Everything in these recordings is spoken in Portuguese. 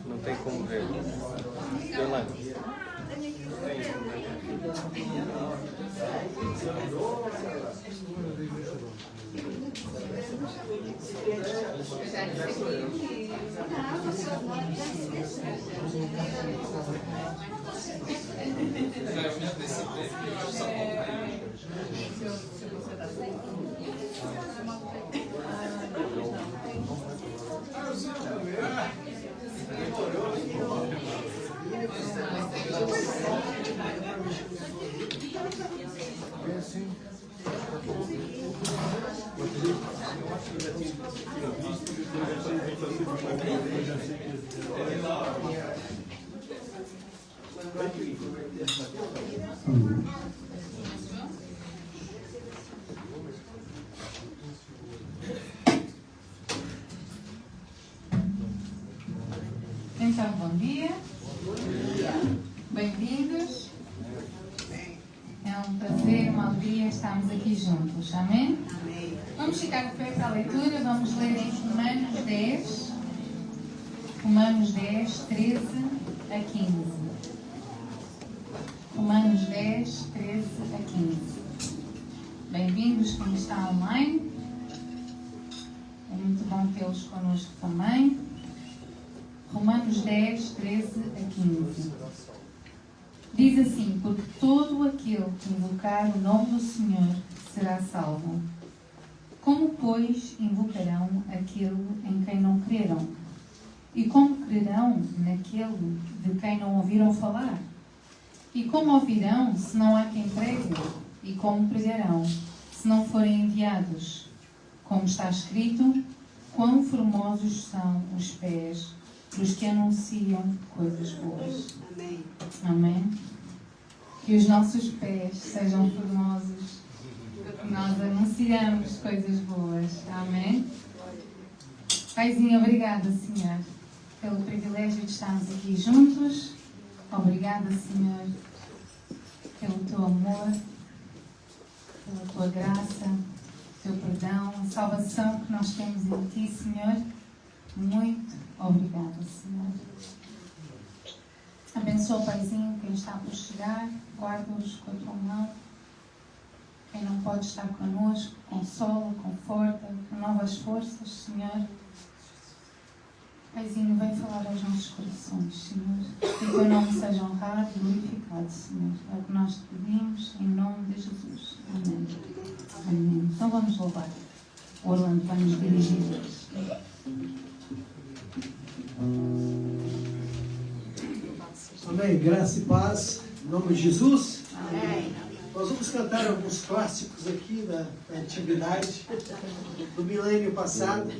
Não tem como ver. Yolanda. Então, bom dia. Bem-vindos. É um prazer, uma alegria estarmos aqui juntos. Amém? Vamos ficar de pé para a leitura. Vamos ler em Romanos 10. Romanos 10, 13 a 15. Romanos 10, 13 a 15. Bem-vindos quem está online. É muito bom tê-los connosco também. Romanos 10, 13 a 15. Diz assim: porque todo aquele que invocar o nome do Senhor será salvo. Como, pois, invocarão aquele em quem não creram? E como crerão naquele de quem não ouviram falar? E como ouvirão se não há quem pregue? E como pregarão se não forem enviados? Como está escrito: quão formosos são os pés dos que anunciam coisas boas. Amém. Amém. Que os nossos pés sejam formosos, que nós anunciamos coisas boas. Amém. Paizinho, obrigada, Senhor, pelo privilégio de estarmos aqui juntos. Obrigada, Senhor, pelo teu amor, pela tua graça, teu perdão, a salvação que nós temos em ti, Senhor. Muito obrigada, Senhor. Abençoa, Paizinho, quem está por chegar, guarda-os com a tua mão. Quem não pode estar connosco, consola, conforta, renova as forças, Senhor. Paizinho, vem falar aos nossos corações, Senhor. Que o teu nome seja honrado e glorificado, Senhor. É o que nós te pedimos, em nome de Jesus. Amém. Amém. Então vamos louvar. O Orlando vai nos dirigir hoje. Amém. Graça e paz. Em nome de Jesus. Amém. Nós vamos cantar alguns clássicos aqui da antiguidade, do milênio passado,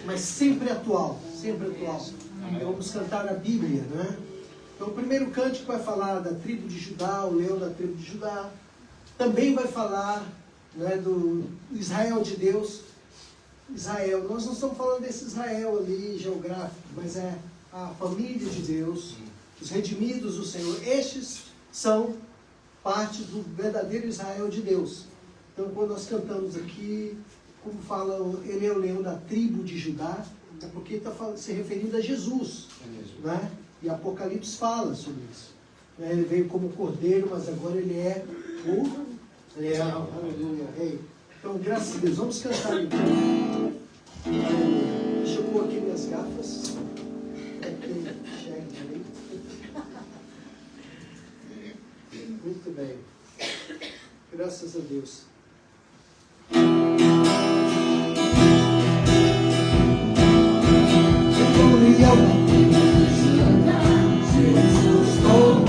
mas sempre atual. Sempre atual. Então vamos cantar a Bíblia, né? Então o primeiro cântico vai falar da tribo de Judá, o leão da tribo de Judá. Também vai falar, né, do Israel de Deus. Israel, nós não estamos falando desse Israel ali geográfico, mas é a família de Deus, os redimidos do Senhor. Estes são parte do verdadeiro Israel de Deus. Então, quando nós cantamos aqui, como fala, ele é o leão da tribo de Judá, é porque está se referindo a Jesus, né? E Apocalipse fala sobre isso. Ele veio como cordeiro, mas agora ele é o leão. Aleluia, rei. Então, graças a Deus, vamos cantar então. Deixa eu pôr aqui minhas gafas, para que enxergue direito. Muito bem. Graças a Deus. Oh,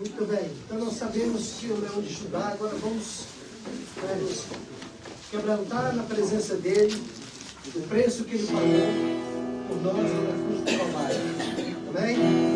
Muito bem. Então nós sabemos que o leão de Judá, agora vamos nos quebrantar na presença dele, o preço que ele pagou por nós na cruz do Calvário. Amém?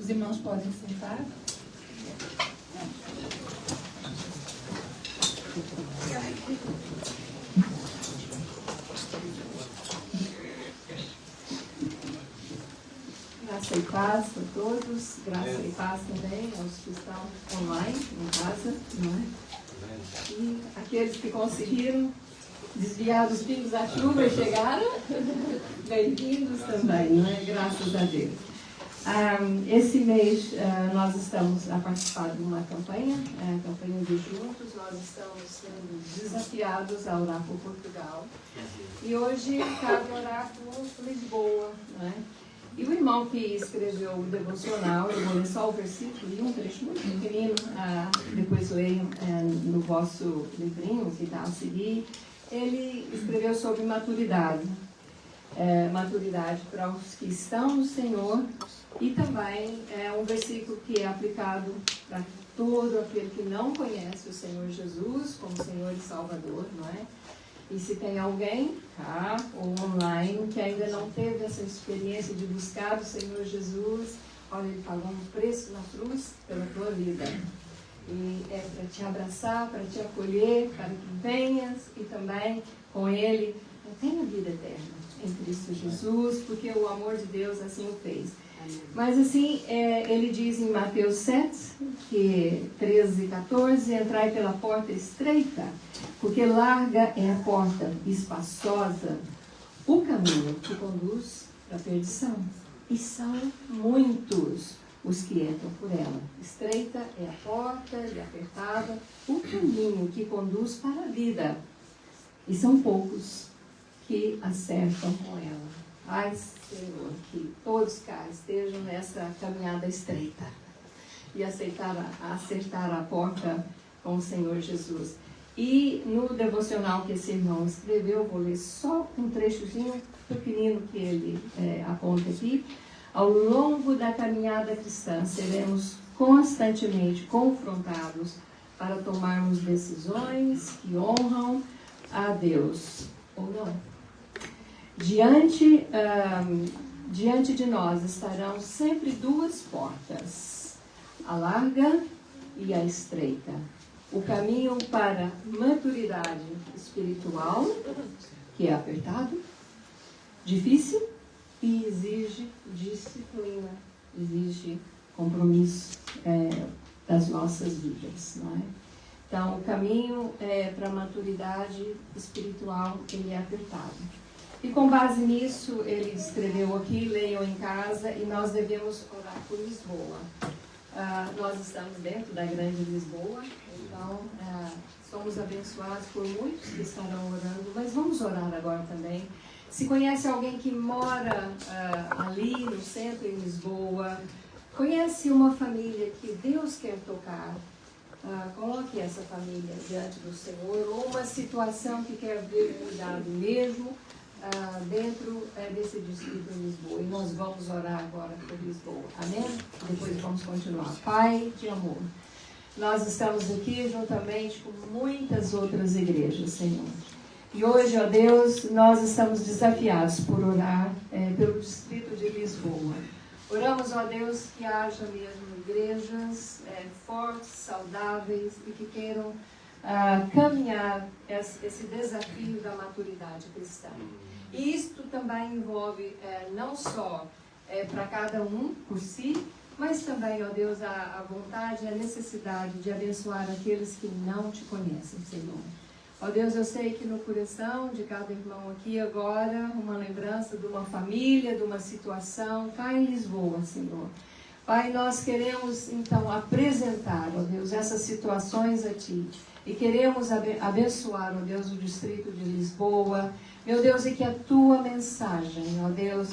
Os irmãos podem sentar. Graça e paz a todos, graça e paz também aos que estão online, em casa, não é? E aqueles que conseguiram desviar dos pingos da chuva e chegaram, bem-vindos também, não é? Graças a Deus. Esse mês nós estamos a participar de uma campanha, a campanha de Juntos. Nós estamos sendo desafiados a orar por Portugal. E hoje cabe orar por Lisboa, não é? E o irmão que escreveu o devocional, eu vou ler só o versículo e um trecho muito pequenino, depois leio no vosso livrinho que está a seguir. Ele escreveu sobre maturidade. Maturidade para os que estão no Senhor, e também é um versículo que é aplicado para todo aquele que não conhece o Senhor Jesus como Senhor e Salvador, não é? E se tem alguém cá ou online que ainda não teve essa experiência de buscar o Senhor Jesus, olha, Ele pagou um preço na cruz pela tua vida. E é para te abraçar, para te acolher, para que venhas e também com Ele tenha vida eterna em Cristo Jesus, porque o amor de Deus assim o fez. Mas assim, ele diz em Mateus 7, que 13 e 14, entrai pela porta estreita, porque larga é a porta, espaçosa, o caminho que conduz para a perdição. E são muitos os que entram por ela. Estreita é a porta e apertada, o caminho que conduz para a vida. E são poucos que acertam com ela. Ai, Senhor, que todos cá estejam nessa caminhada estreita e acertar a porta com o Senhor Jesus. E no devocional que esse irmão escreveu, vou ler só um trechozinho pequenino que ele aponta aqui. Ao longo da caminhada cristã, seremos constantemente confrontados para tomarmos decisões que honram a Deus ou não. Diante de nós estarão sempre duas portas, a larga e a estreita. O caminho para maturidade espiritual, que é apertado, difícil e exige disciplina, exige compromisso das nossas vidas, não é? Então, o caminho para a maturidade espiritual, ele é apertado. E com base nisso, ele escreveu aqui, leiam em casa, e nós devemos orar por Lisboa. Nós estamos dentro da grande Lisboa, então somos abençoados por muitos que estarão orando, mas vamos orar agora também. Se conhece alguém que mora ali no centro, em Lisboa, conhece uma família que Deus quer tocar, coloque essa família diante do Senhor, ou uma situação que quer ver cuidado mesmo, dentro desse distrito de Lisboa. E nós vamos orar agora por Lisboa. Amém? Depois vamos continuar. Pai de amor, nós estamos aqui juntamente com muitas outras igrejas, Senhor. E hoje, ó Deus, nós estamos desafiados por orar pelo distrito de Lisboa. Oramos, ó Deus, que haja mesmo igrejas fortes, saudáveis e que queiram caminhar esse desafio da maturidade cristã. E isto também envolve não só para cada um por si, mas também, ó Deus, a vontade e a necessidade de abençoar aqueles que não te conhecem, Senhor. Ó Deus, eu sei que no coração de cada irmão aqui agora, uma lembrança de uma família, de uma situação, cá em Lisboa, Senhor. Pai, nós queremos então apresentar, ó Deus, essas situações a Ti. E queremos abençoar, ó Deus, o distrito de Lisboa. Meu Deus, e que a Tua mensagem, ó Deus,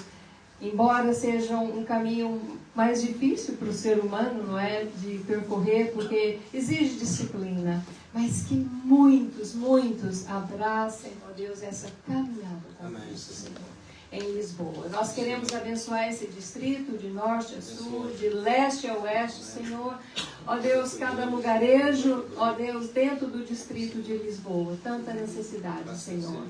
embora seja um caminho mais difícil para o ser humano, não é, de percorrer, porque exige disciplina, mas que muitos abracem, ó Deus, essa caminhada com isso, Senhor, em Lisboa. Nós queremos abençoar esse distrito de norte a sul, de leste a oeste, Senhor. Ó Deus, cada lugarejo, ó Deus, dentro do distrito de Lisboa, tanta necessidade, Senhor.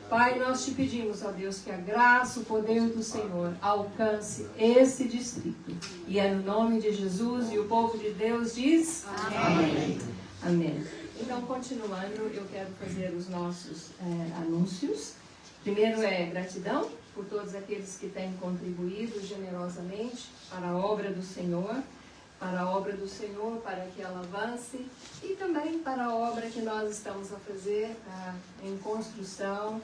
Pai, nós te pedimos, ó Deus, que a graça, o poder do Senhor alcance esse distrito. E é no nome de Jesus, e o povo de Deus diz amém. Amém. Então, continuando, eu quero fazer os nossos anúncios. Primeiro gratidão por todos aqueles que têm contribuído generosamente para a obra do Senhor, para que ela avance, e também para a obra que nós estamos a fazer em construção,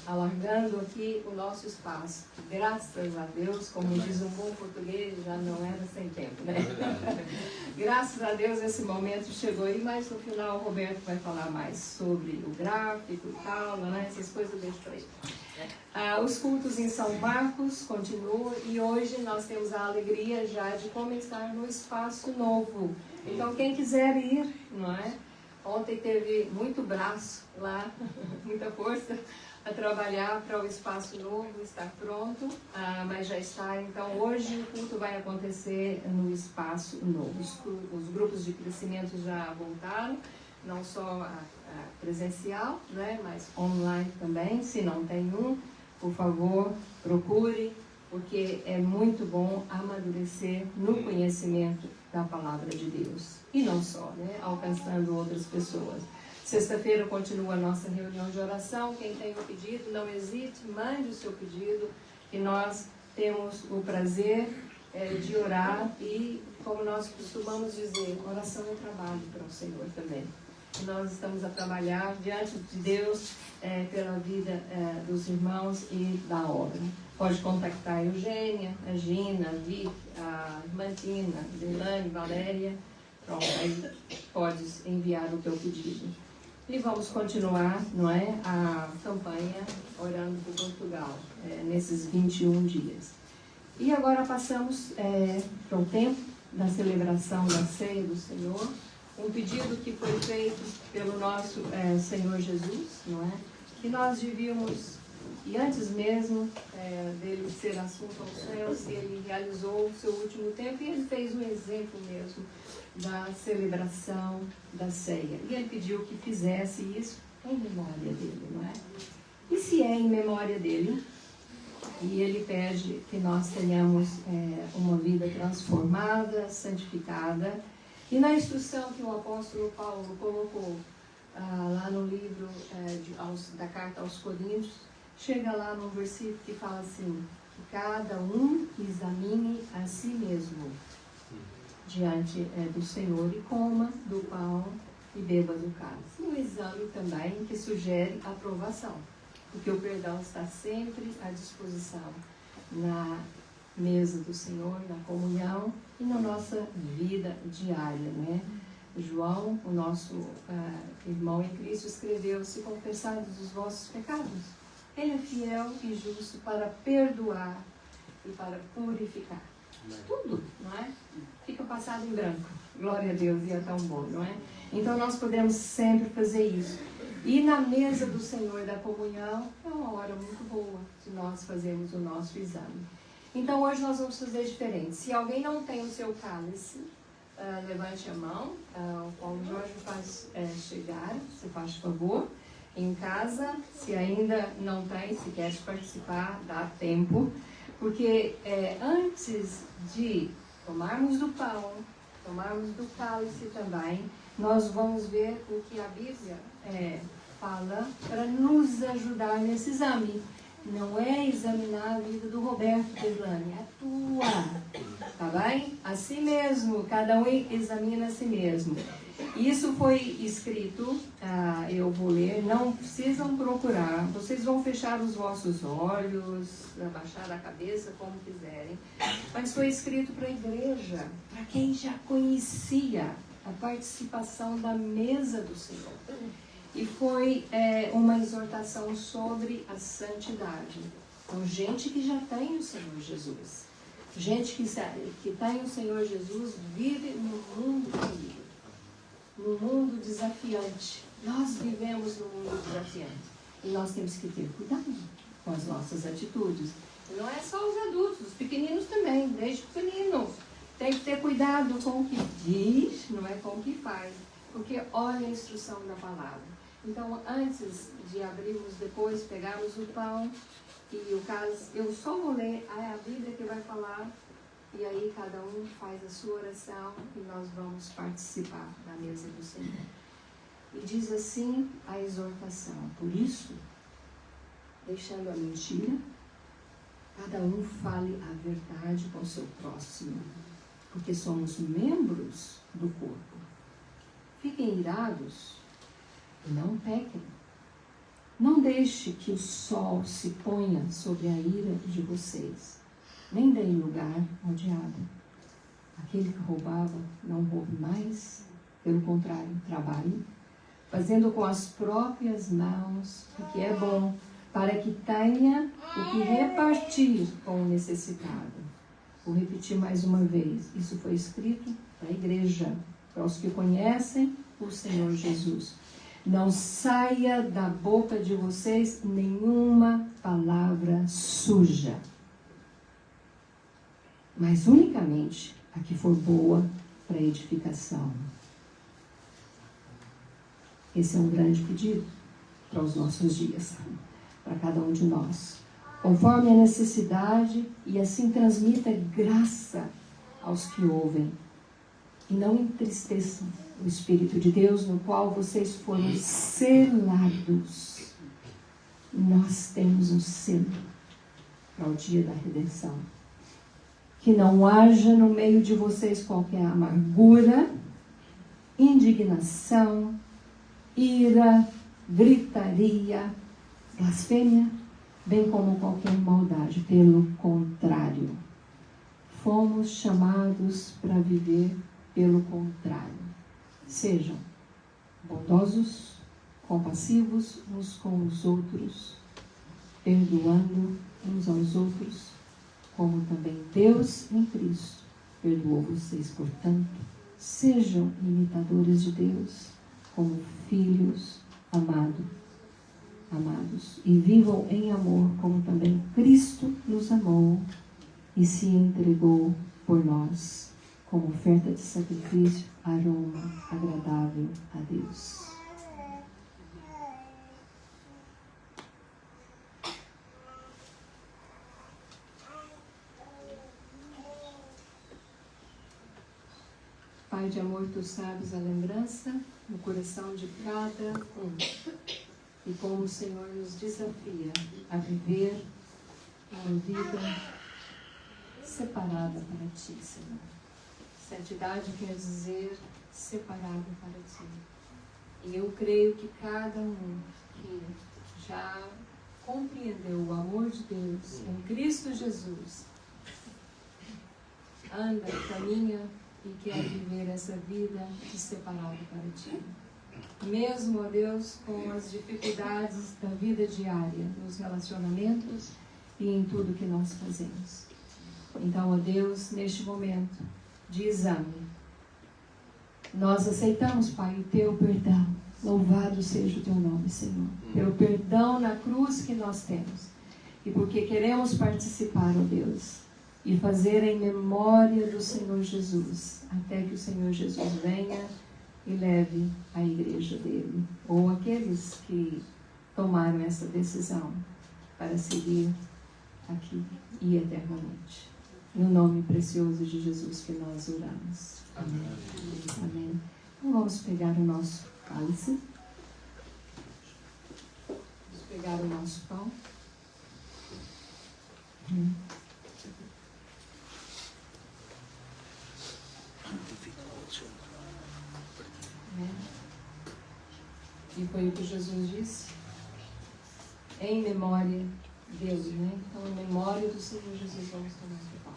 alargando aqui o nosso espaço. Graças a Deus, como diz um bom português, já não era sem tempo, né? Graças a Deus esse momento chegou aí, mas no final o Roberto vai falar mais sobre o gráfico e tal, né? Essas coisas deixou aí. Os cultos em São Marcos continuam e hoje nós temos a alegria já de começar no espaço novo. Então quem quiser ir, não é? Ontem teve muito braço lá, muita força a trabalhar para o espaço novo estar pronto, mas já está. Então hoje o culto vai acontecer no espaço novo. Os grupos de crescimento já voltaram, não só presencial, né, mas online também. Se não tem um, por favor, procure, porque é muito bom amadurecer no conhecimento da palavra de Deus. E não só, né, alcançando outras pessoas. Sexta-feira continua a nossa reunião de oração. Quem tem o pedido, não hesite, mande o seu pedido, e nós temos o prazer de orar e, como nós costumamos dizer, oração é trabalho para o Senhor também. E nós estamos a trabalhar diante de Deus pela vida dos irmãos e da obra. Pode contactar a Eugênia, a Gina, a Vic, a Irmantina, a Delane, Valéria. Pronto, aí podes enviar o teu pedido. E vamos continuar, não é, a campanha Orando por Portugal, nesses 21 dias. E agora passamos para o tempo da celebração da ceia do Senhor, um pedido que foi feito pelo nosso Senhor Jesus, não é? Que nós devíamos, e antes mesmo dele ser assunto aos céus, ele realizou o seu último tempo e ele fez um exemplo mesmo da celebração da ceia. E ele pediu que fizesse isso em memória dele, não é? E se é em memória dele, e ele pede que nós tenhamos uma vida transformada, santificada. E na instrução que o apóstolo Paulo colocou lá no livro da carta aos Coríntios, chega lá no versículo que fala assim: que cada um examine a si mesmo diante do Senhor e coma do pão e beba do cálice. Um exame também que sugere aprovação, porque o perdão está sempre à disposição na mesa do Senhor, na comunhão e na nossa vida diária, né? João, o nosso irmão em Cristo, escreveu: se confessados os vossos pecados, ele é fiel e justo para perdoar e para purificar. Tudo, não é? Fica passado em branco. Glória a Deus, e é tão bom, não é? Então nós podemos sempre fazer isso. E na mesa do Senhor da comunhão é uma hora muito boa de nós fazermos o nosso exame. Então hoje nós vamos fazer diferente. Se alguém não tem o seu cálice, levante a mão, o Paulo Jorge faz chegar, se faz favor, em casa. Se ainda não tem, se quer participar, dá tempo. Porque antes de tomarmos do pão, tomarmos do cálice também, nós vamos ver o que a Bíblia fala para nos ajudar nesse exame. Não é examinar a vida do Roberto, Delane, é a tua, tá bem? A si mesmo, cada um examina a si mesmo. Isso foi escrito, eu vou ler, não precisam procurar, vocês vão fechar os vossos olhos, abaixar a cabeça, como quiserem, mas foi escrito para a igreja, para quem já conhecia a participação da mesa do Senhor. E foi uma exortação sobre a santidade. Então, gente que já tem o Senhor Jesus, gente que tem o Senhor Jesus, vive no mundo caído, no mundo desafiante. Nós vivemos no mundo desafiante. E nós temos que ter cuidado com as nossas atitudes. E não é só os adultos, os pequeninos também, desde pequenino. Tem que ter cuidado com o que diz, não é com o que faz. Porque olha a instrução da palavra. Então, antes de abrirmos, depois pegarmos o pão e o cálice, eu só vou ler a Bíblia que vai falar, e aí cada um faz a sua oração e nós vamos participar da mesa do Senhor. E diz assim a exortação: por isso, deixando a mentira, cada um fale a verdade com o seu próximo, porque somos membros do corpo. Fiquem irados e não pequem. Não deixe que o sol se ponha sobre a ira de vocês, nem deem lugar ao diabo. Aquele que roubava, não roube mais, pelo contrário, trabalhe, fazendo com as próprias mãos o que é bom, para que tenha o que repartir com o necessitado. Vou repetir mais uma vez, isso foi escrito para a igreja, para os que conhecem o Senhor Jesus. Não saia da boca de vocês nenhuma palavra suja, mas unicamente a que for boa para edificação. Esse é um grande pedido para os nossos dias, para cada um de nós. Conforme a necessidade, e assim transmita graça aos que ouvem. E não entristeçam o Espírito de Deus, no qual vocês foram selados. Nós temos um selo. para o dia da redenção. Que não haja no meio de vocês qualquer amargura, indignação, ira, gritaria, blasfêmia, bem como qualquer maldade. Pelo contrário, fomos chamados para viver pelo contrário. Sejam bondosos, compassivos uns com os outros, perdoando uns aos outros, como também Deus em Cristo perdoou vocês. Portanto, sejam imitadores de Deus, como filhos amados, e vivam em amor, como também Cristo nos amou e se entregou por nós, como oferta de sacrifício, aroma agradável a Deus. Pai de amor, tu sabes a lembrança no coração de cada um. E como o Senhor nos desafia a viver uma vida separada para ti, Senhor. Santidade quer dizer separado para ti. E eu creio que cada um que já compreendeu o amor de Deus em Cristo Jesus anda, caminha e quer viver essa vida de separado para ti. Mesmo, ó Deus, com as dificuldades da vida diária, nos relacionamentos e em tudo que nós fazemos. Então, ó Deus, neste momento de exame, nós aceitamos, Pai, o teu perdão. Louvado seja o teu nome, Senhor, pelo perdão na cruz que nós temos. E porque queremos participar, ó Deus, e fazer em memória do Senhor Jesus, até que o Senhor Jesus venha e leve a igreja dele, ou aqueles que tomaram essa decisão para seguir aqui e eternamente. No nome precioso de Jesus que nós oramos. Amém. Amém. Então vamos pegar o nosso cálice. Vamos pegar o nosso pão. E foi o que Jesus disse, em memória dele, né? Então, em memória do Senhor Jesus, vamos tomar o pão.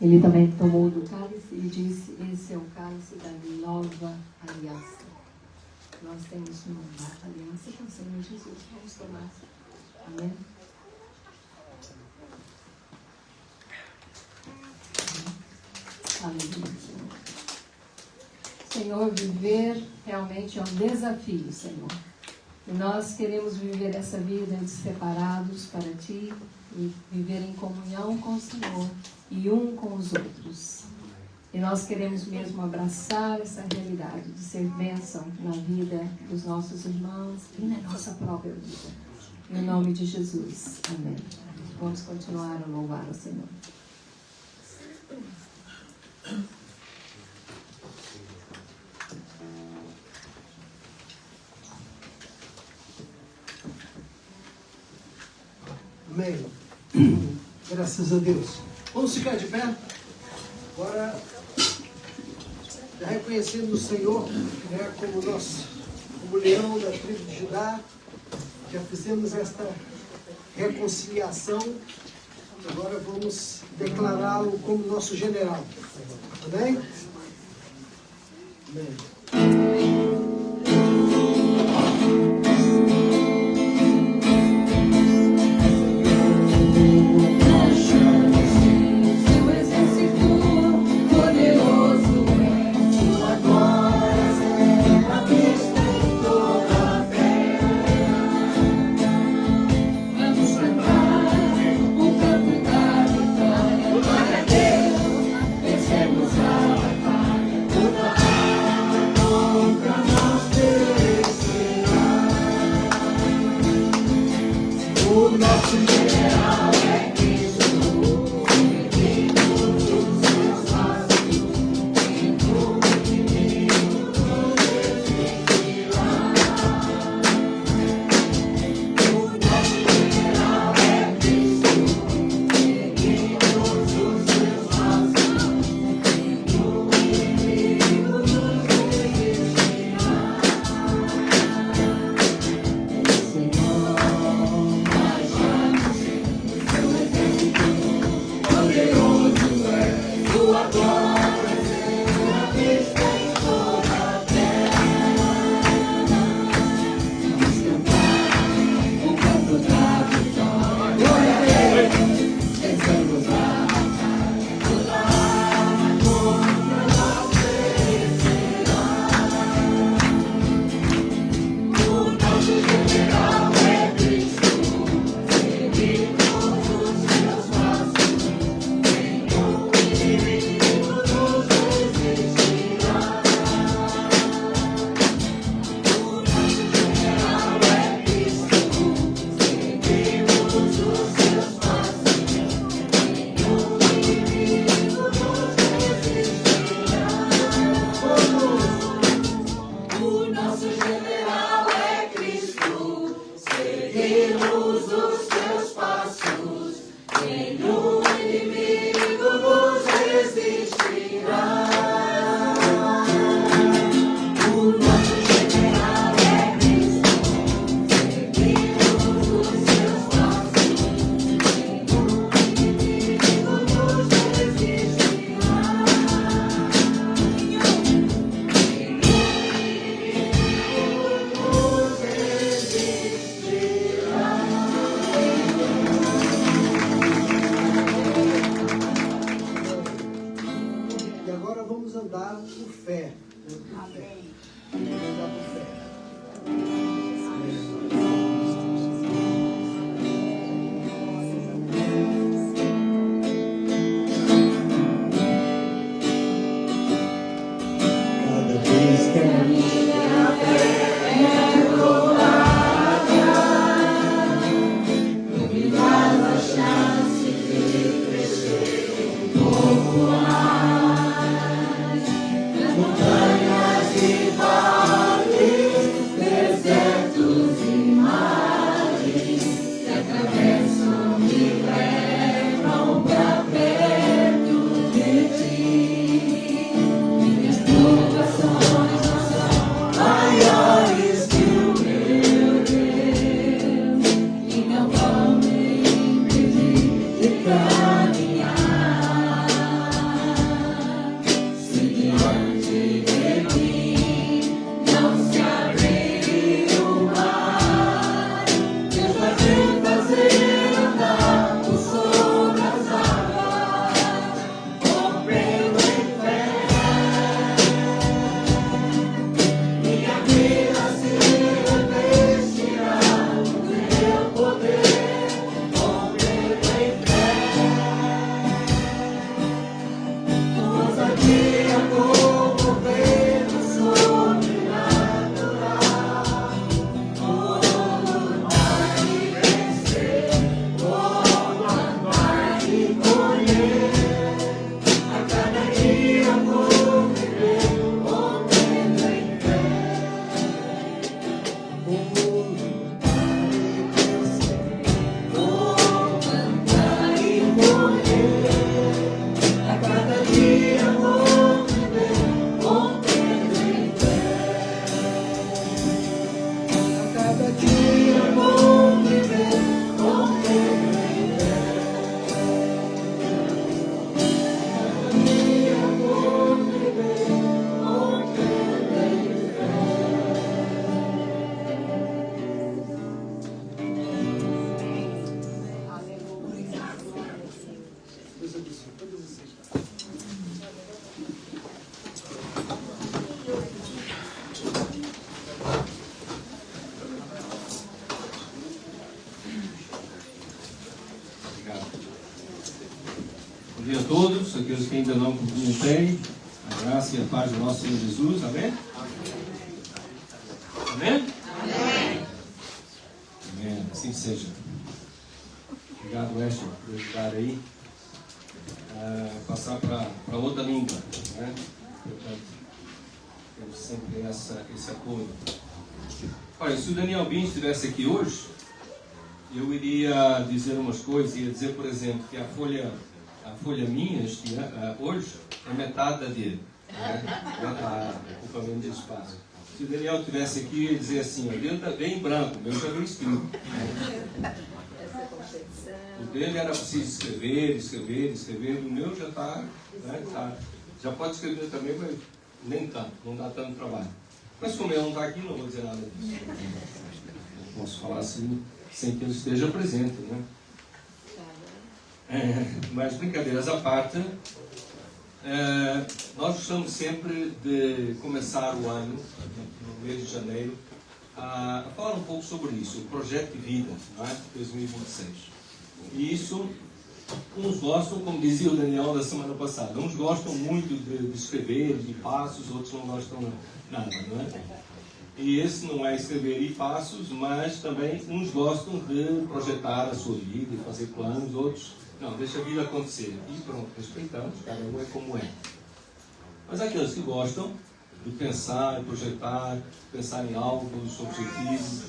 Ele também tomou do cálice e disse: esse é o cálice da nova aliança. Nós temos uma nova aliança com o Senhor Jesus. Vamos tomar. Amém? Aleluia, Senhor. Senhor, viver realmente é um desafio, Senhor. E nós queremos viver essa vida de separados para Ti e viver em comunhão com o Senhor e um com os outros. E nós queremos mesmo abraçar essa realidade de ser bênção na vida dos nossos irmãos e na nossa própria vida. Em nome de Jesus. Amém. Vamos continuar a louvar o Senhor. Amém. Graças a Deus. Vamos ficar de pé? Agora, já reconhecendo o Senhor, né, como leão da tribo de Judá, já fizemos esta reconciliação, agora vamos declará-lo como nosso general. Amém? Amém. O nosso ideal é Cristo. Cada vez que a minha fé é provada, me dá a chance de crescer um pouco mais. Montanhas e vales, desertos e mares, que atravessam e levam pra perto de ti. Minhas provações não são maiores que o meu Deus, e não vão me impedir de caminhar. Se diante de mim não se abrir o mar, Deus vai te fazer andar por sobre as águas, rompendo em fé. Minha vida se revestirá do teu poder, rompendo em fé. Com ousadia vou mover o sobrenatural, vou lutar e vencer, vou plantar e colher. A cada dia vou viver, rompendo em fé. Vou lutar e vencer, vou plantar e colher. A cada dia vou viver, rompendo em fé. A cada dia vou viver, rompendo em fé. A cada dia vou viver, rompendo em Obrigado. Bom dia a todos, aqueles que ainda não cumprimentei. A graça e a paz do nosso Senhor Jesus. Amém? Amém? Amém. Assim seja. Obrigado, Esther, por ajudar aí a passar para outra língua. Né? Portanto, temos sempre esse apoio. Olha, se o Daniel Bin estivesse aqui hoje, eu iria dizer umas coisas. Ia dizer, por exemplo, que a folha minha hoje é metade da dele. Né? Ocupamento de espaço. Se o Daniel estivesse aqui, eu ia dizer assim: o dele está bem branco, o meu já veio escrito. O dele era preciso escrever, o meu já está. Né, já pode escrever também, mas nem tanto, não dá tanto trabalho. Mas como ele não está aqui, não vou dizer nada disso. Não posso falar assim sem que ele esteja presente, né? Mas brincadeiras à parte, nós gostamos sempre de começar o ano, no mês de janeiro, a falar um pouco sobre isso, o projeto de vida, não é? 2026. E isso, uns gostam, como dizia o Daniel da semana passada, uns gostam muito de escrever, de passos, outros não gostam nada, não é? E esse não é escrever e passos, mas também uns gostam de projetar a sua vida, de fazer planos, outros não, deixa a vida acontecer. E pronto, respeitamos, cada um é como é. Mas aqueles que gostam de pensar, projetar, pensar em alvos, objetivos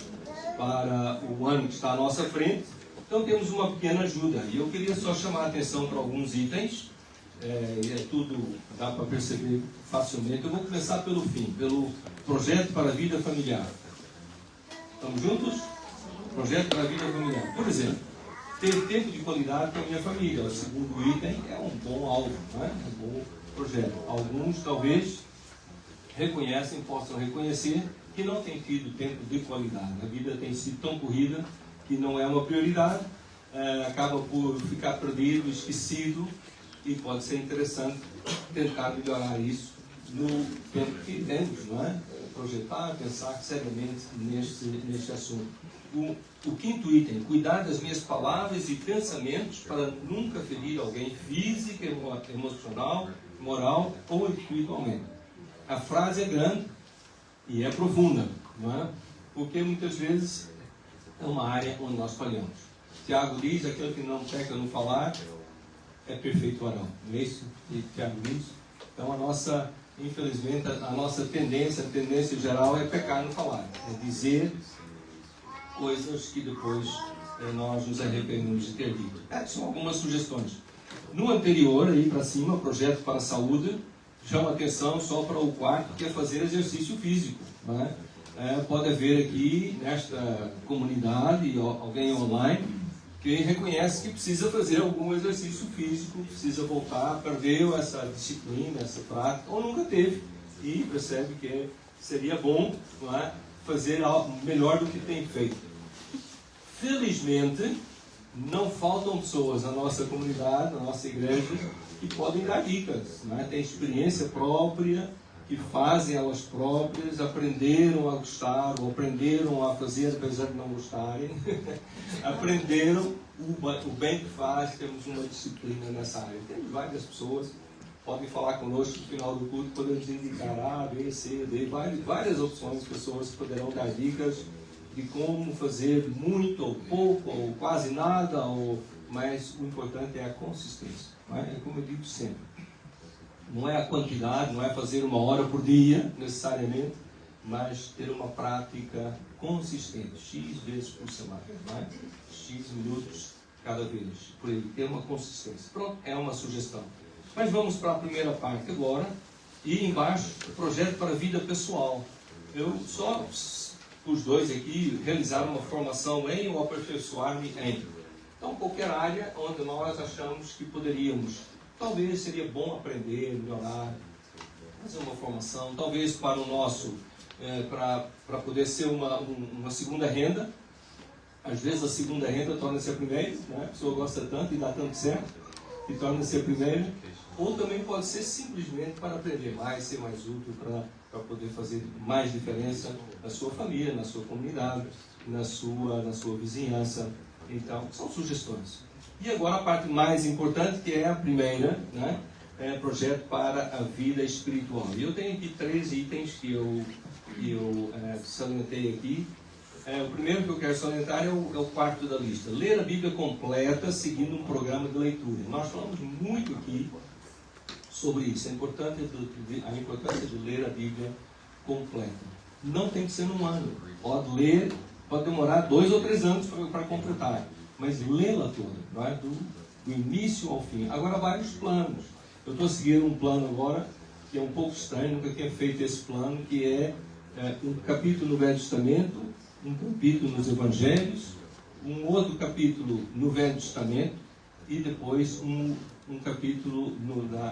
para o ano que está à nossa frente, então temos uma pequena ajuda. E eu queria só chamar a atenção para alguns itens. Tudo dá para perceber facilmente. Eu vou começar pelo fim, pelo projeto para a vida familiar. Estamos juntos? Projeto para a vida familiar. Por exemplo, ter tempo de qualidade com a minha família. O segundo item é um bom alvo, não é? Um bom projeto. Alguns talvez possam reconhecer que não têm tido tempo de qualidade. A vida tem sido tão corrida que não é uma prioridade, acaba por ficar perdido, esquecido, e pode ser interessante tentar melhorar isso no tempo que temos, não é? Projetar, pensar seriamente neste assunto. O quinto item, cuidar das minhas palavras e pensamentos para nunca ferir alguém física, emocional, moral ou espiritualmente. A frase é grande e é profunda, não é? Porque muitas vezes é uma área onde nós falhamos. Tiago diz, aquele que não peca no falar é perfeito varão. Não é isso que Tiago diz? Então infelizmente, a nossa tendência geral é pecar no falar. É dizer coisas que depois nós nos arrependemos de ter dito. São algumas sugestões. No anterior, aí para cima, projeto para a saúde, chama atenção só para o quarto, que é fazer exercício físico. Não é? Pode haver aqui, nesta comunidade, alguém online, que reconhece que precisa fazer algum exercício físico, precisa voltar, perdeu essa disciplina, essa prática, ou nunca teve, e percebe que seria bom, não é, fazer algo melhor do que tem feito. Felizmente, não faltam pessoas na nossa comunidade, na nossa igreja, que podem dar dicas, não é? Tem experiência própria, que fazem elas próprias, aprenderam a gostar, ou aprenderam a fazer apesar de não gostarem, aprenderam o bem que faz, temos uma disciplina nessa área. Temos várias pessoas, podem falar conosco no final do culto, podemos indicar A, B, C, D, várias opções, pessoas que poderão dar dicas de como fazer muito ou pouco, ou quase nada, mas o importante é a consistência. Não é? É como eu digo sempre. Não é a quantidade, não é fazer 1 hora por dia, necessariamente, mas ter uma prática consistente, X vezes por semana, não é? X minutos cada vez, por aí, ter uma consistência. Pronto, é uma sugestão. Mas vamos para a primeira parte agora, e embaixo, projeto para a vida pessoal. Eu só, os dois aqui, realizaram uma formação em ou aperfeiçoar-me em. Então, qualquer área onde nós achamos que poderíamos, talvez seria bom aprender, melhorar, fazer uma formação, talvez para o nosso, para poder ser uma segunda renda. Às vezes a segunda renda torna-se a primeira, né? A pessoa gosta tanto e dá tanto certo, que torna-se a primeira. Ou também pode ser simplesmente para aprender mais, ser mais útil, para poder fazer mais diferença na sua família, na sua comunidade, na sua vizinhança. Então, são sugestões. E agora a parte mais importante, que é a primeira, né? É projeto para a vida espiritual. E eu tenho aqui 3 itens que eu salientei aqui. O primeiro que eu quero salientar é o quarto da lista. Ler a Bíblia completa seguindo um programa de leitura. Nós falamos muito aqui sobre isso. A importância de ler a Bíblia completa. Não tem que ser num ano. Pode demorar 2 ou 3 anos para completar. Mas lê-la toda, não é? Do início ao fim. Agora, vários planos. Eu estou seguindo um plano agora, que é um pouco estranho, nunca tinha feito esse plano, que é um capítulo no Velho Testamento, um capítulo nos Evangelhos, um outro capítulo no Velho Testamento, e depois um capítulo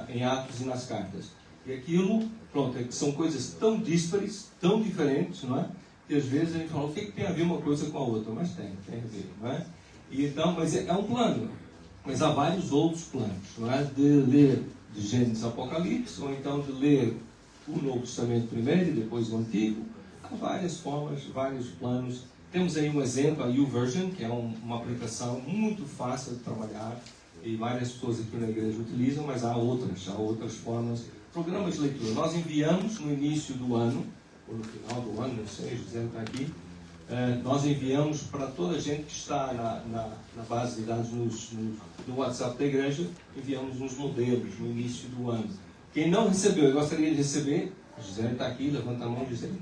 em Atos e nas Cartas. E aquilo, pronto, é que são coisas tão díspares, tão diferentes, não é? Que às vezes a gente fala, o que tem a ver uma coisa com a outra? Mas tem a ver, não é? E então, mas é um plano. Mas há vários outros planos, não é? De ler de Gênesis a Apocalipse, ou então de ler o Novo Testamento primeiro e depois o Antigo. Há várias formas, vários planos. Temos aí um exemplo, a YouVersion, que é uma aplicação muito fácil de trabalhar, e várias pessoas aqui na igreja utilizam, mas há outras formas. Programas de leitura. Nós enviamos no início do ano, ou no final do ano, não sei, José está aqui, nós enviamos para toda a gente que está na base de dados no WhatsApp da igreja, enviamos uns modelos no início do ano. Quem não recebeu e gostaria de receber, a Gisele está aqui, levanta a mão, Gisele.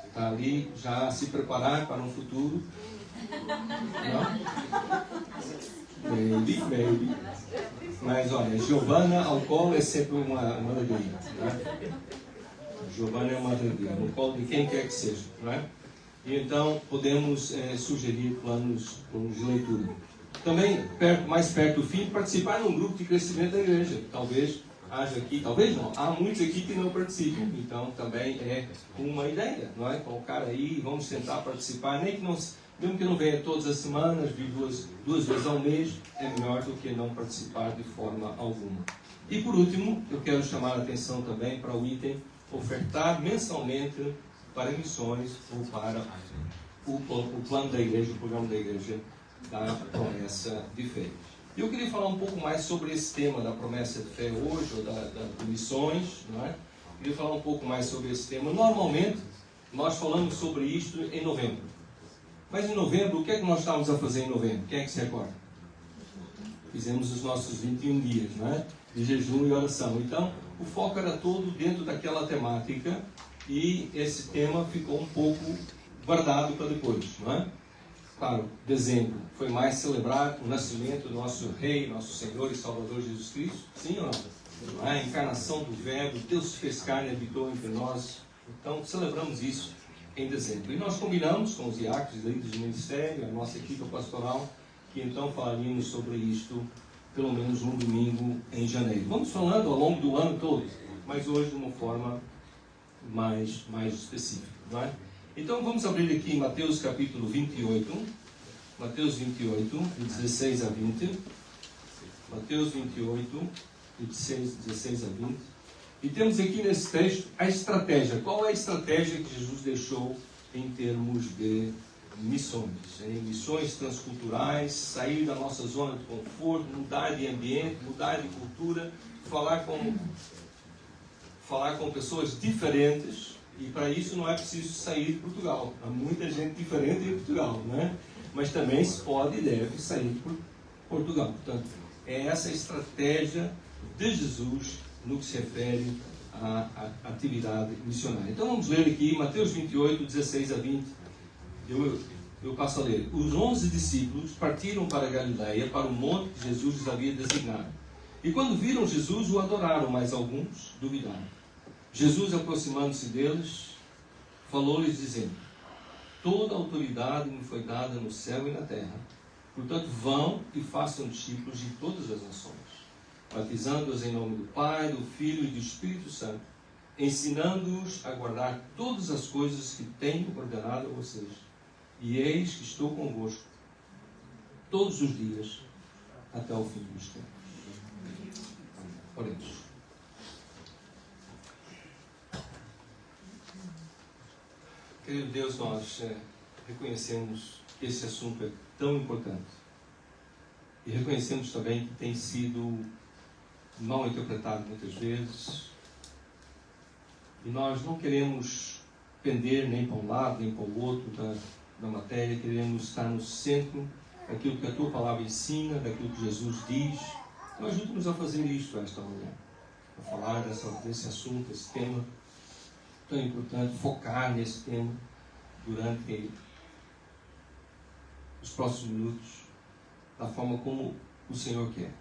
Está ali, já a se preparar para um futuro. Não? Maybe. Mas olha, Giovana ao colo é sempre uma alegria. Né? Giovana é uma alegria, no colo de quem quer que seja. Não é? E então podemos sugerir planos de leitura. Também, mais perto do fim, participar num grupo de crescimento da igreja. Talvez haja aqui, talvez não, há muitos aqui que não participam. Então também é uma ideia, não é? Colocar aí, vamos tentar participar, mesmo que não venha todas as semanas, vir duas vezes ao mês, é melhor do que não participar de forma alguma. E por último, eu quero chamar a atenção também para o item ofertar mensalmente para missões ou para o plano da igreja, o programa da igreja da promessa de fé. Eu queria falar um pouco mais sobre esse tema da promessa de fé hoje, ou de missões, não é? Queria falar um pouco mais sobre esse tema. Normalmente, nós falamos sobre isto em novembro. Mas em novembro, o que é que nós estávamos a fazer em novembro? Quem é que se recorda? Fizemos os nossos 21 dias, não é? De jejum e oração. Então, o foco era todo dentro daquela temática e esse tema ficou um pouco guardado para depois, não é? Claro, dezembro foi mais celebrar o nascimento do nosso Rei, nosso Senhor e Salvador Jesus Cristo. Sim ou não? A encarnação do Verbo, Deus se fez carne e habitou entre nós. Então, celebramos isso em dezembro. E nós combinamos com os diáconos e líderes de ministério, a nossa equipe pastoral, que então falaríamos sobre isto, pelo menos um domingo em janeiro. Vamos falando ao longo do ano todo, mas hoje de uma forma mais específica, não é? Então vamos abrir aqui em Mateus capítulo 28, Mateus 28, de 16 a 20. Mateus 28, de 16 a 20. E temos aqui nesse texto a estratégia. Qual é a estratégia que Jesus deixou em termos de missões? Em missões transculturais, sair da nossa zona de conforto, mudar de ambiente, mudar de cultura, falar com pessoas diferentes. E para isso não é preciso sair de Portugal. Há muita gente diferente em Portugal, não é? Mas também se pode e deve sair de Portugal. Portanto, é essa a estratégia de Jesus no que se refere à atividade missionária. Então vamos ler aqui Mateus 28, 16 a 20. Eu passo a ler. Os 11 discípulos partiram para a Galileia, para o monte que Jesus lhes havia designado. E quando viram Jesus, o adoraram, mas alguns duvidaram. Jesus, aproximando-se deles, falou-lhes dizendo: toda a autoridade me foi dada no céu e na terra. Portanto, vão e façam discípulos de todas as nações, batizando-os em nome do Pai, do Filho e do Espírito Santo, ensinando-os a guardar todas as coisas que tenho ordenado a vocês. E eis que estou convosco todos os dias até o fim dos tempos. Oremos. Querido Deus, nós reconhecemos que esse assunto é tão importante. E reconhecemos também que tem sido mal interpretado muitas vezes. E nós não queremos pender nem para um lado, nem para o outro da matéria. Queremos estar no centro daquilo que a Tua Palavra ensina, daquilo que Jesus diz. Então ajuda-nos a fazer isto esta manhã. A falar desse assunto, desse tema tão importante, focar nesse tema durante os próximos minutos, da forma como o Senhor quer.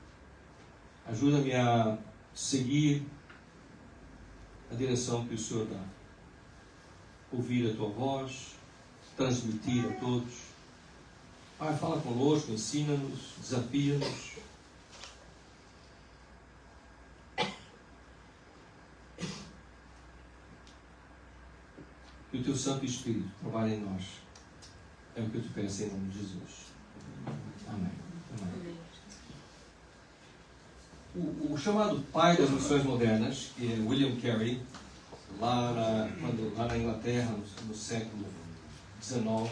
Ajuda-me a seguir a direção que o Senhor dá. Ouvir a Tua voz, transmitir a todos. Pai, fala conosco, ensina-nos, desafia-nos. Que o Teu Santo Espírito trabalhe em nós. É o que eu te peço em nome de Jesus. Amém. Amém. O chamado pai das missões modernas, que é William Carey, lá na Inglaterra, no século XIX,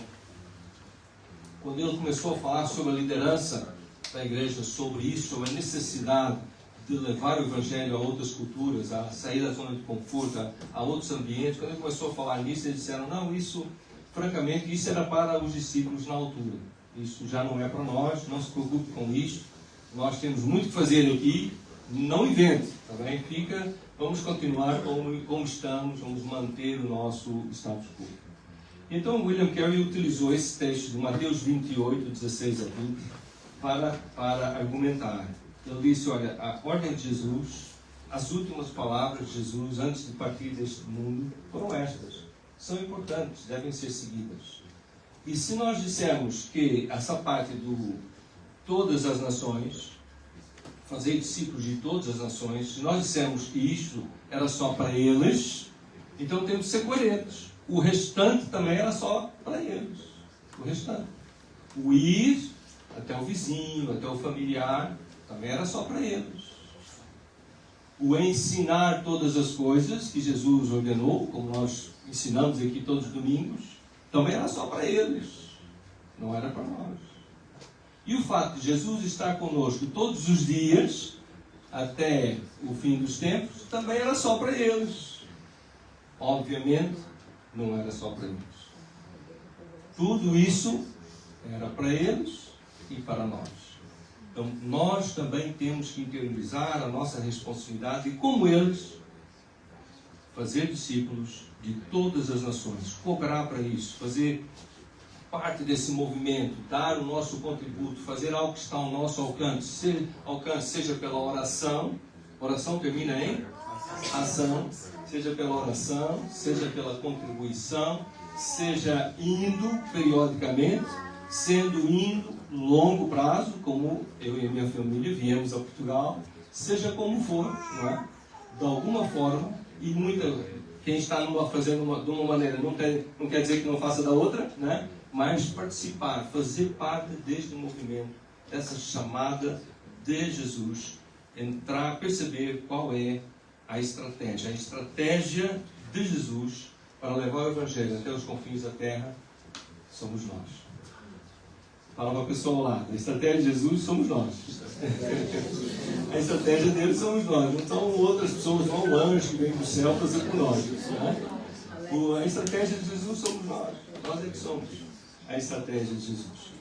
quando ele começou a falar sobre a liderança da igreja, sobre isso, sobre a necessidade de levar o Evangelho a outras culturas, a sair da zona de conforto, a outros ambientes. Quando ele começou a falar nisso, eles disseram: não, isso, francamente, isso era para os discípulos na altura. Isso já não é para nós, não se preocupe com isso. Nós temos muito que fazer aqui, não invente, tá bem? Vamos continuar como estamos, vamos manter o nosso status quo. Então, William Carey utilizou esse texto de Mateus 28, 16 a 20, para argumentar. Ele disse: olha, a ordem de Jesus, as últimas palavras de Jesus antes de partir deste mundo foram estas. São importantes, devem ser seguidas. E se nós dissermos que essa parte do todas as nações, fazer discípulos de todas as nações, se nós dissermos que isto era só para eles, então temos que ser coerentes. O restante também era só para eles. O restante. O ir até o vizinho, até o familiar, também era só para eles. o ensinar todas as coisas que Jesus ordenou, como nós ensinamos aqui todos os domingos, também era só para eles, não era para nós. E o fato de Jesus estar conosco todos os dias, até o fim dos tempos, também era só para eles. Obviamente, não era só para eles. Tudo isso era para eles e para nós. Então, nós também temos que interiorizar a nossa responsabilidade e, como eles, fazer discípulos de todas as nações, cobrar para isso, fazer parte desse movimento, dar o nosso contributo, fazer algo que está ao nosso alcance, seja pela oração termina em ação, seja pela oração, seja pela contribuição, seja indo periodicamente, sendo indo longo prazo, como eu e a minha família viemos a Portugal, seja como for, não é? De alguma forma, e quem está fazendo de uma maneira não quer dizer que não faça da outra, né? Mas participar, fazer parte deste movimento, dessa chamada de Jesus, entrar, perceber qual é a estratégia de Jesus para levar o Evangelho até os confins da terra, somos nós. Fala para a pessoa lá, a estratégia de Jesus somos nós. A estratégia dele somos nós. Não são outras pessoas, não o anjo que vem do céu fazer por nós. Né? A estratégia de Jesus somos nós. Nós é que somos a estratégia de Jesus.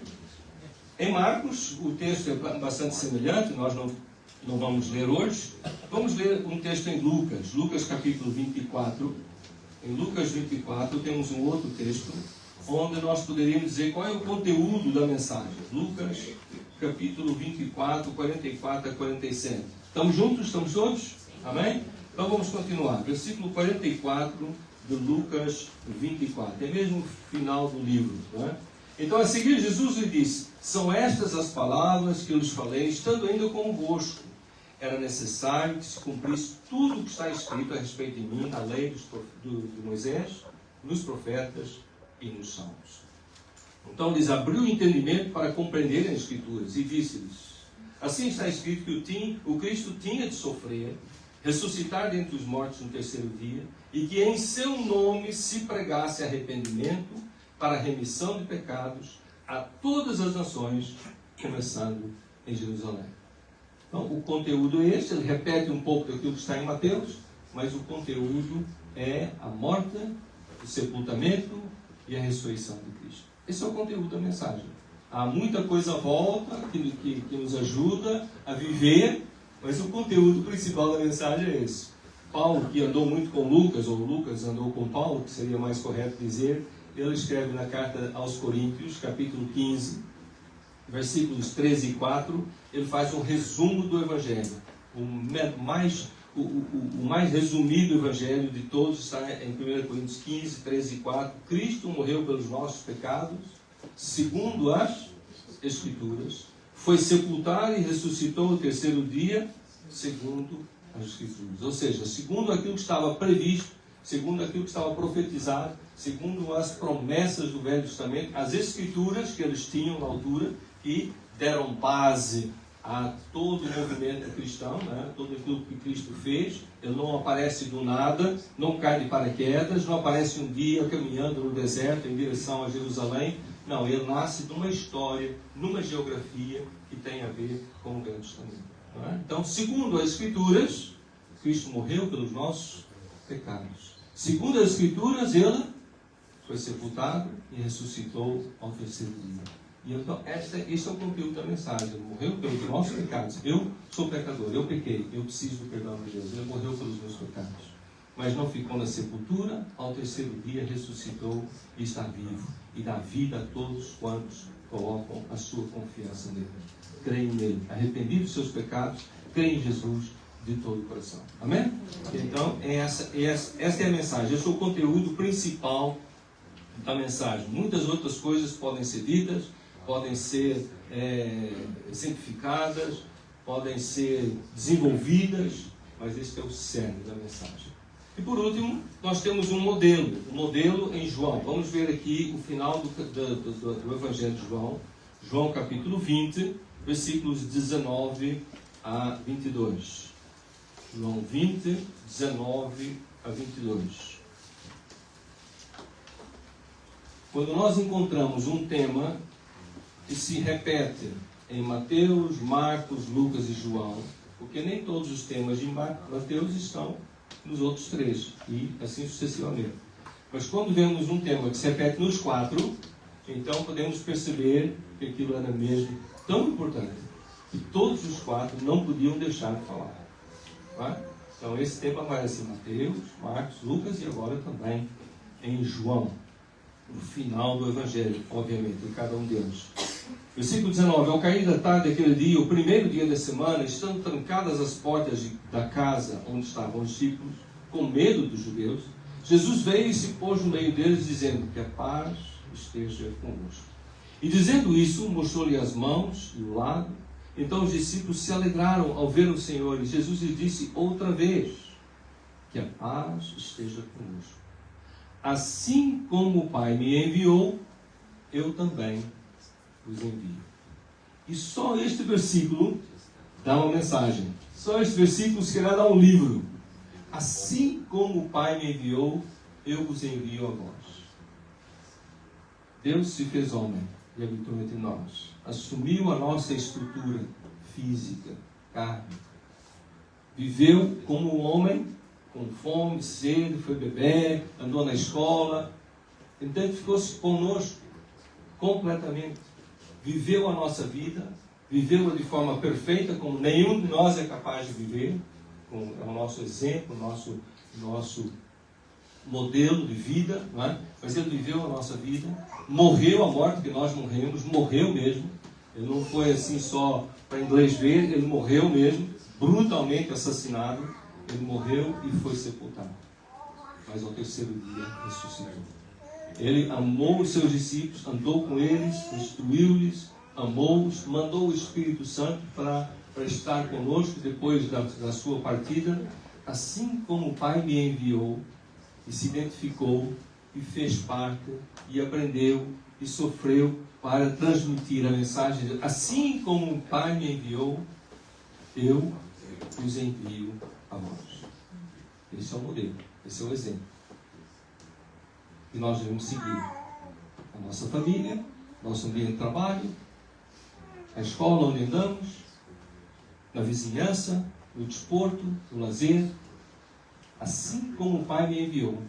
Em Marcos, o texto é bastante semelhante, nós não vamos ler hoje. Vamos ler um texto em Lucas, Lucas capítulo 24. Em Lucas 24 temos um outro texto, onde nós poderíamos dizer qual é o conteúdo da mensagem. Lucas, capítulo 24, 44 a 47. Estamos juntos? Estamos todos? Amém? Então vamos continuar. Versículo 44 de Lucas 24. É mesmo o final do livro. Não é? Então, a seguir, Jesus lhe disse: são estas as palavras que eu lhes falei, estando ainda convosco. Era necessário que se cumprisse tudo o que está escrito a respeito de mim, na lei de Moisés, nos profetas e nos salmos. Então lhes abriu o entendimento para compreenderem as Escrituras e disse-lhes: assim está escrito que o Cristo tinha de sofrer, ressuscitar dentre os mortos no terceiro dia, e que em seu nome se pregasse arrependimento para a remissão de pecados a todas as nações, começando em Jerusalém. Então o conteúdo é este, ele repete um pouco daquilo que está em Mateus, mas o conteúdo é a morte, o sepultamento e a ressurreição de Cristo. Esse é o conteúdo da mensagem. Há muita coisa à volta que nos ajuda a viver, mas o conteúdo principal da mensagem é esse. Paulo, que andou muito com Lucas, ou Lucas andou com Paulo, que seria mais correto dizer, ele escreve na carta aos Coríntios, capítulo 15, versículos 13 e 4, ele faz um resumo do Evangelho. O mais resumido Evangelho de todos está em 1 Coríntios 15, 13 e 4. Cristo morreu pelos nossos pecados, segundo as Escrituras, foi sepultado e ressuscitou no terceiro dia, segundo as Escrituras. Ou seja, segundo aquilo que estava previsto, segundo aquilo que estava profetizado, segundo as promessas do Velho Testamento, as Escrituras que eles tinham na altura, que deram base a todo o movimento cristão, né? Todo aquilo que Cristo fez. Ele não aparece do nada, não cai de paraquedas, não aparece um dia caminhando no deserto em direção a Jerusalém. Não, ele nasce de uma história, numa geografia que tem a ver com o Velho Testamento. Né? Então, segundo as Escrituras, Cristo morreu pelos nossos pecados. Segundo as Escrituras, ele foi sepultado e ressuscitou ao terceiro dia. E então, este é o conteúdo da mensagem. Ele morreu pelos nossos pecados. Eu sou pecador, eu pequei, eu preciso do perdão de Deus. Ele morreu pelos meus pecados. Mas não ficou na sepultura, ao terceiro dia ressuscitou e está vivo. E dá vida a todos quantos colocam a sua confiança nele. Creem nele, arrependidos dos seus pecados, creem em Jesus de todo o coração. Amém? Então, esta é a mensagem. Esse é o conteúdo principal da mensagem. Muitas outras coisas podem ser ditas, podem ser simplificadas, podem ser desenvolvidas, mas este é o cerne da mensagem. E por último, nós temos um modelo em João. Vamos ver aqui o final do Evangelho de João, João capítulo 20, versículos 19 a 22. João 20, 19 a 22. Quando nós encontramos um tema que se repete em Mateus, Marcos, Lucas e João, porque nem todos os temas de Mateus estão nos outros 3, e assim sucessivamente. Mas quando vemos um tema que se repete nos 4, então podemos perceber que aquilo era mesmo tão importante que todos os 4 não podiam deixar de falar. Tá? Então esse tema vai ser Mateus, Marcos, Lucas e agora também em João, no final do Evangelho, obviamente, em cada um deles. Versículo 19. Ao cair da tarde daquele dia, o primeiro dia da semana, estando trancadas as portas da casa onde estavam os discípulos, com medo dos judeus, Jesus veio e se pôs no meio deles, dizendo: que a paz esteja convosco. E dizendo isso, mostrou-lhe as mãos e o lado. Então os discípulos se alegraram ao ver o Senhor, e Jesus lhes disse outra vez: que a paz esteja convosco. Assim como o Pai me enviou, eu também os envio. E só este versículo dá uma mensagem. Só este versículo se calhar dá um livro. Assim como o Pai me enviou, eu vos envio a vós. Deus se fez homem e habitou entre nós. Assumiu a nossa estrutura física, carne. Viveu como homem, com fome, sede, foi beber, andou na escola, identificou-se conosco completamente. Viveu a nossa vida, viveu-a de forma perfeita, como nenhum de nós é capaz de viver. É o nosso exemplo, o nosso modelo de vida, não é? Mas ele viveu a nossa vida, morreu a morte que nós morremos, morreu mesmo. Ele não foi assim só para inglês ver, ele morreu mesmo, brutalmente assassinado. Ele morreu e foi sepultado. Mas ao terceiro dia ressuscitou. Ele amou os seus discípulos, andou com eles, instruiu-lhes, amou-os, mandou o Espírito Santo para estar conosco depois da sua partida, assim como o Pai me enviou e se identificou e fez parte e aprendeu e sofreu para transmitir a mensagem. Assim como o Pai me enviou, eu os envio a vós. Esse é o modelo, esse é o exemplo que nós devemos seguir. A nossa família, nosso ambiente de trabalho, a escola onde andamos, na vizinhança, no desporto, no lazer. Assim como o Pai me enviou,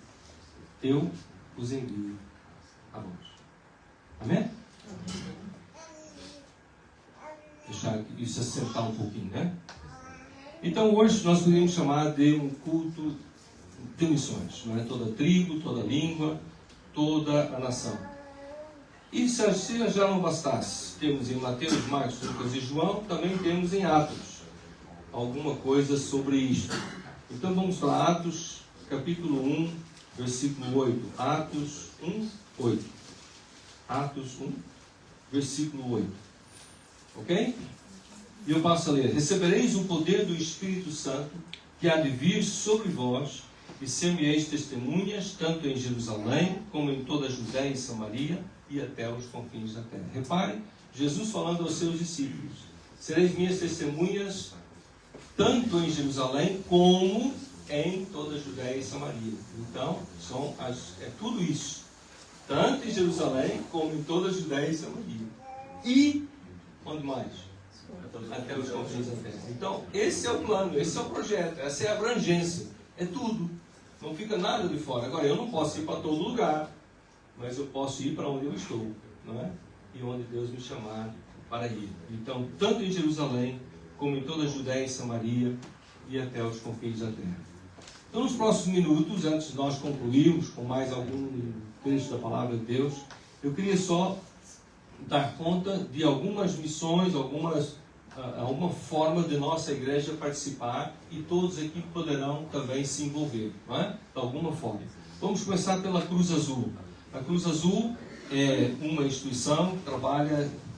eu os envio a vós. Amém? Deixar isso assentar um pouquinho, né? Então hoje nós podemos chamar de um culto de missões. Não é? Toda tribo, toda língua, toda a nação. E se já não bastasse, temos em Mateus, Marcos, Lucas e João, também temos em Atos alguma coisa sobre isto. Então vamos para Atos, capítulo 1, versículo 8. Atos 1, 8. Atos 1, versículo 8. Ok? E eu passo a ler. Recebereis o poder do Espírito Santo, que há de vir sobre vós, e ser-me-eis testemunhas, tanto em Jerusalém, como em toda a Judéia e Samaria, e até os confins da terra. Reparem, Jesus falando aos seus discípulos: sereis minhas testemunhas, tanto em Jerusalém, como em toda a Judéia e Samaria. Então, é tudo isso. Tanto em Jerusalém, como em toda a Judéia e Samaria. E, onde mais? Até os confins da terra. Então, esse é o plano, esse é o projeto, essa é a abrangência. É tudo. Não fica nada de fora. Agora, eu não posso ir para todo lugar, mas eu posso ir para onde eu estou, não é? E onde Deus me chamar para ir. Então, tanto em Jerusalém, como em toda a Judéia e Samaria, e até os confins da terra. Então, nos próximos minutos, antes de nós concluirmos com mais algum trecho da palavra de Deus, eu queria só dar conta de algumas missões, alguma forma de nossa igreja participar, e todos aqui poderão também se envolver, não é? De alguma forma. Vamos começar pela Cruz Azul. A Cruz Azul é uma instituição que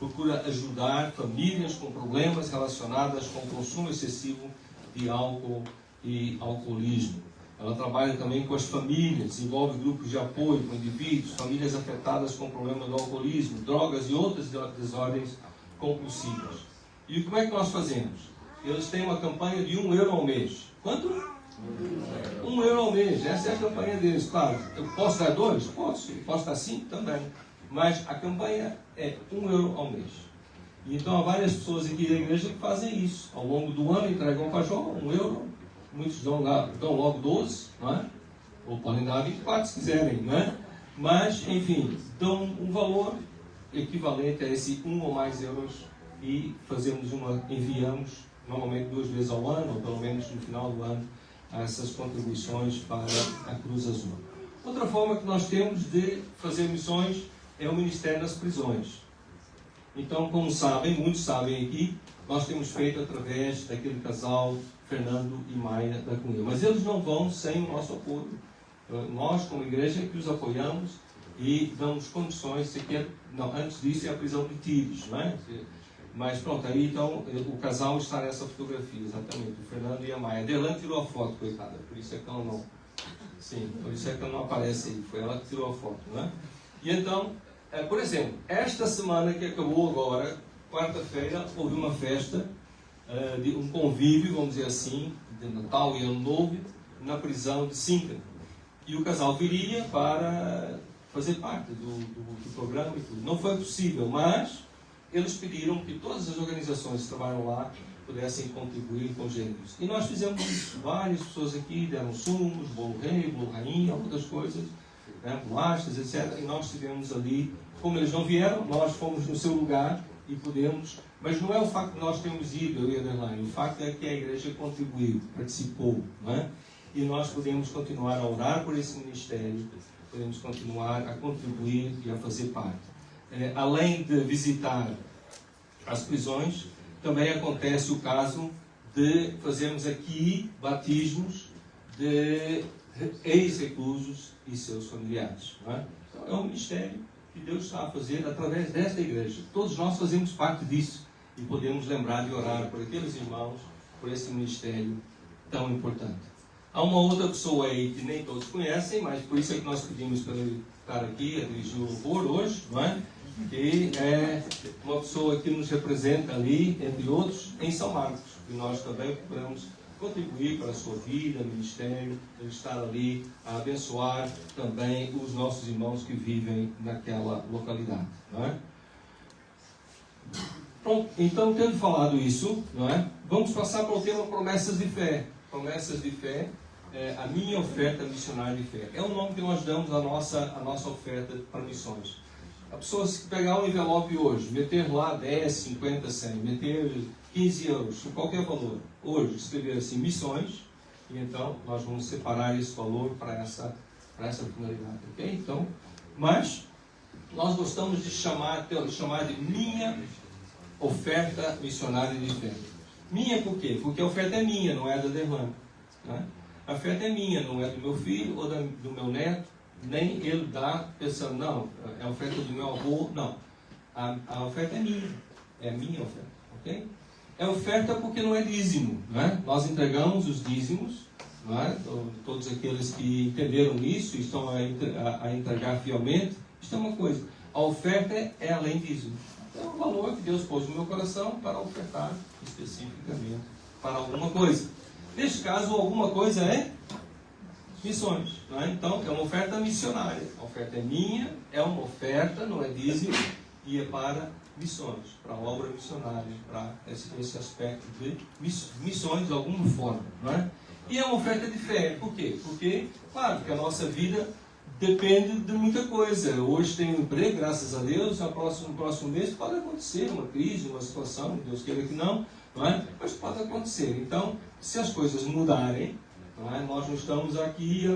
procura ajudar famílias com problemas relacionados com o consumo excessivo de álcool e alcoolismo. Ela trabalha também com as famílias, desenvolve grupos de apoio com indivíduos, famílias afetadas com problemas do alcoolismo, drogas e outras desordens compulsivas. E como é que nós fazemos? Eles têm uma campanha de €1 ao mês. Quanto? €1 ao mês. Essa é a campanha deles. Claro, eu posso dar 2? Posso dar 5 também. Mas a campanha é €1 ao mês. E então há várias pessoas aqui da igreja que fazem isso. Ao longo do ano entregam para Jó €1. Muitos dão logo 12, não é? Ou podem dar 24 se quiserem, não é? Mas, enfim, dão um valor equivalente a esse 1 ou mais euros e enviamos normalmente 2 vezes ao ano, ou pelo menos no final do ano, essas contribuições para a Cruz Azul. Outra forma que nós temos de fazer missões é o Ministério das Prisões. Então, como sabem, muitos sabem aqui, nós temos feito através daquele casal Fernando e Maia da Cunha. Mas eles não vão sem o nosso apoio. Nós, como igreja, que os apoiamos e damos condições. Antes disso é a prisão de tiros, não é? Mas pronto, aí então o casal está nessa fotografia, exatamente, o Fernando e a Maia. A Delane tirou a foto, coitada, por isso é que ela não. Sim, por isso é que ela não aparece aí, foi ela que tirou a foto, não é? E então, por exemplo, esta semana que acabou agora, quarta-feira, houve uma festa, de um convívio, vamos dizer assim, de Natal e Ano Novo, na prisão de Sintra. E o casal viria para fazer parte do programa e tudo. Não foi possível, mas eles pediram que todas as organizações que trabalham lá pudessem contribuir com gêneros. E nós fizemos isso. Várias pessoas aqui deram sumos, bolo rei, bolo rainha, outras coisas, né, bolachas, etc. E nós tivemos ali, como eles não vieram, nós fomos no seu lugar e podemos. Mas não é o facto de nós termos ido, eu e a Adelaine, o facto é que a igreja contribuiu, participou, não é? E nós podemos continuar a orar por esse ministério, podemos continuar a contribuir e a fazer parte. Além de visitar as prisões, também acontece o caso de fazermos aqui batismos de ex-reclusos e seus familiares. Não é? Então, é um ministério que Deus está a fazer através desta igreja. Todos nós fazemos parte disso e podemos lembrar de orar por aqueles irmãos, por esse ministério tão importante. Há uma outra pessoa aí que nem todos conhecem, mas por isso é que nós pedimos para ele estar aqui a dirigir o louvor hoje, não é? Que é uma pessoa que nos representa ali, entre outros, em São Marcos. E nós também podemos contribuir para a sua vida, ministério, ele estar ali a abençoar também os nossos irmãos que vivem naquela localidade, não é? Pronto, então, tendo falado isso, não é? Vamos passar para o tema promessas de fé. Promessas de fé, a minha oferta missionária de fé. É o nome que nós damos à nossa oferta para missões. A pessoa, se pegar um envelope hoje, meter lá 10, 50, 100, meter 15 euros, qualquer valor, hoje escrever assim, missões, e então nós vamos separar esse valor para essa finalidade, ok? Então, mas nós gostamos de chamar de minha oferta missionária de fé. Minha por quê? Porque a oferta é minha, não é da Derlane. Né? A oferta é minha, não é do meu filho ou do meu neto, nem ele dá pensando, não, é a oferta do meu avô, não. A oferta é minha oferta, ok? É oferta porque não é dízimo, não é? Nós entregamos os dízimos, não é? Todos aqueles que entenderam isso e estão a entregar fielmente, isso é uma coisa. A oferta é além dízimo. É um valor que Deus pôs no meu coração para ofertar especificamente para alguma coisa. Neste caso, alguma coisa é missões. Não é? Então, é uma oferta missionária. A oferta é minha, é uma oferta, não é dízimo, e é para missões, para a obra missionária, para esse aspecto de missões de alguma forma. Não é? E é uma oferta de fé. Por quê? Porque, claro, que a nossa vida depende de muita coisa. Hoje tem um emprego, graças a Deus, no próximo mês pode acontecer uma crise, uma situação, Deus queira que não é? Mas pode acontecer. Então, se as coisas mudarem, não é? Nós não estamos aqui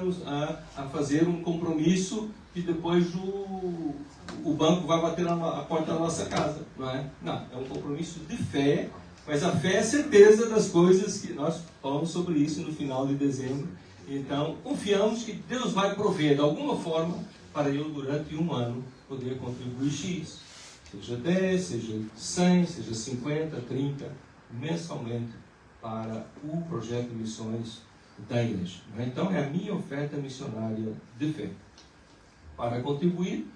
a fazer um compromisso que depois o banco vai bater a porta da nossa casa. Não, é um compromisso de fé, mas a fé é a certeza das coisas que nós falamos sobre isso no final de dezembro. Então, confiamos que Deus vai prover de alguma forma para eu, durante um ano, poder contribuir X. Seja 10, seja 100, seja 50, 30, mensalmente, para o projeto de missões da igreja. Então, é a minha oferta missionária de fé. Para contribuir,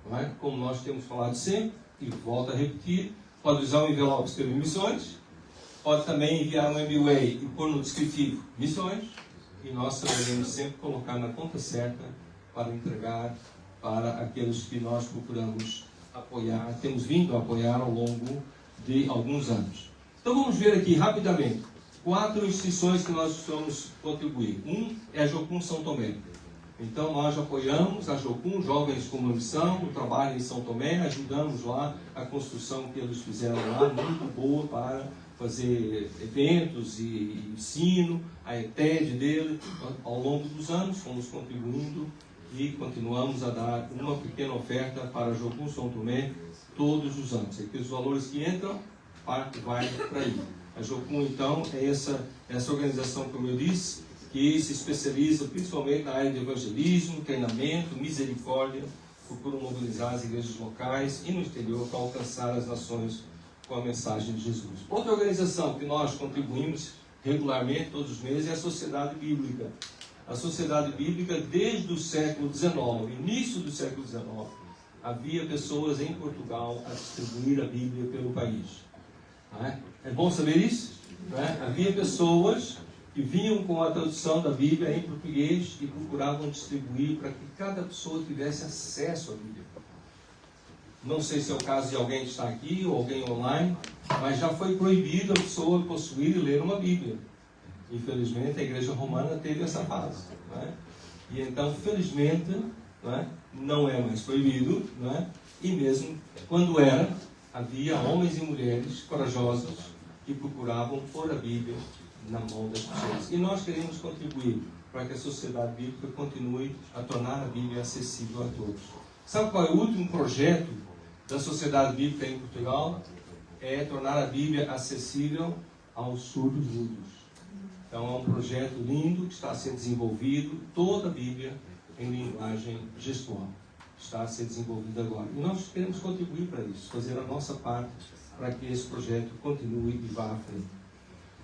não é? Como nós temos falado sempre, e volto a repetir, pode usar o envelope escrever missões, pode também enviar um MBA e pôr no descritivo missões, e nós saberemos sempre colocar na conta certa para entregar para aqueles que nós procuramos apoiar, temos vindo a apoiar ao longo de alguns anos. Então vamos ver aqui rapidamente 4 instituições que nós vamos contribuir. Um é a Jocum São Tomé. Então nós apoiamos a Jocum, Jovens com uma Missão, no trabalho em São Tomé, ajudamos lá a construção que eles fizeram lá, muito boa para fazer eventos e ensino, a ETED dele. Ao longo dos anos fomos contribuindo e continuamos a dar uma pequena oferta para a Jocum São Tomé todos os anos. Aqui os valores que entram, parte vai para aí. A Jocum, então, é essa organização, como eu disse, que se especializa principalmente na área de evangelismo, treinamento, misericórdia, procura mobilizar as igrejas locais e no exterior para alcançar as nações com a mensagem de Jesus. Outra organização que nós contribuímos regularmente, todos os meses, é a Sociedade Bíblica. A Sociedade Bíblica, desde o século XIX, início do século XIX, havia pessoas em Portugal a distribuir a Bíblia pelo país. É bom saber isso? Havia pessoas que vinham com a tradução da Bíblia em português e procuravam distribuir para que cada pessoa tivesse acesso à Bíblia. Não sei se é o caso de alguém que está aqui ou alguém online, mas já foi proibido a pessoa possuir e ler uma Bíblia. Infelizmente, a Igreja Romana teve essa fase. E então, felizmente, não é mais proibido, e mesmo quando era, havia homens e mulheres corajosos que procuravam pôr a Bíblia na mão das pessoas. E nós queremos contribuir para que a Sociedade Bíblica continue a tornar a Bíblia acessível a todos. Sabe qual é o último projeto da Sociedade Bíblica em Portugal? É tornar a Bíblia acessível aos surdos mudos. Então é um projeto lindo que está a ser desenvolvido, toda a Bíblia em linguagem gestual. Está a ser desenvolvido agora. E nós queremos contribuir para isso, fazer a nossa parte para que esse projeto continue e vá à frente.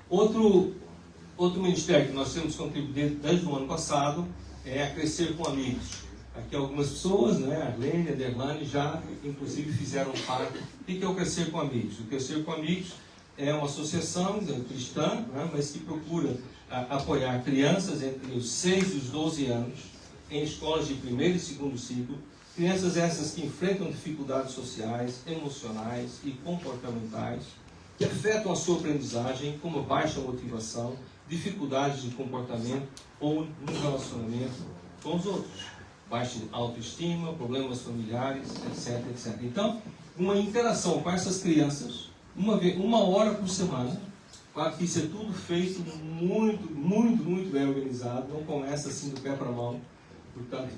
Outro ministério que nós temos contribuído desde o ano passado é a Crescer com Amigos. Aqui algumas pessoas, a Arlene, a Derlane, já inclusive fizeram parte. O que é o Crescer com Amigos? O Crescer com Amigos é uma associação cristã, mas que procura apoiar crianças entre os 6 e os 12 anos em escolas de primeiro e segundo ciclo. Crianças essas que enfrentam dificuldades sociais, emocionais e comportamentais, que afetam a sua aprendizagem, como baixa motivação, dificuldades de comportamento ou no relacionamento com os outros, baixa autoestima, problemas familiares, etc, etc. Então, uma interação com essas crianças, uma hora por semana. Claro que isso é tudo feito muito bem organizado, não começa assim do pé para a mão. Portanto,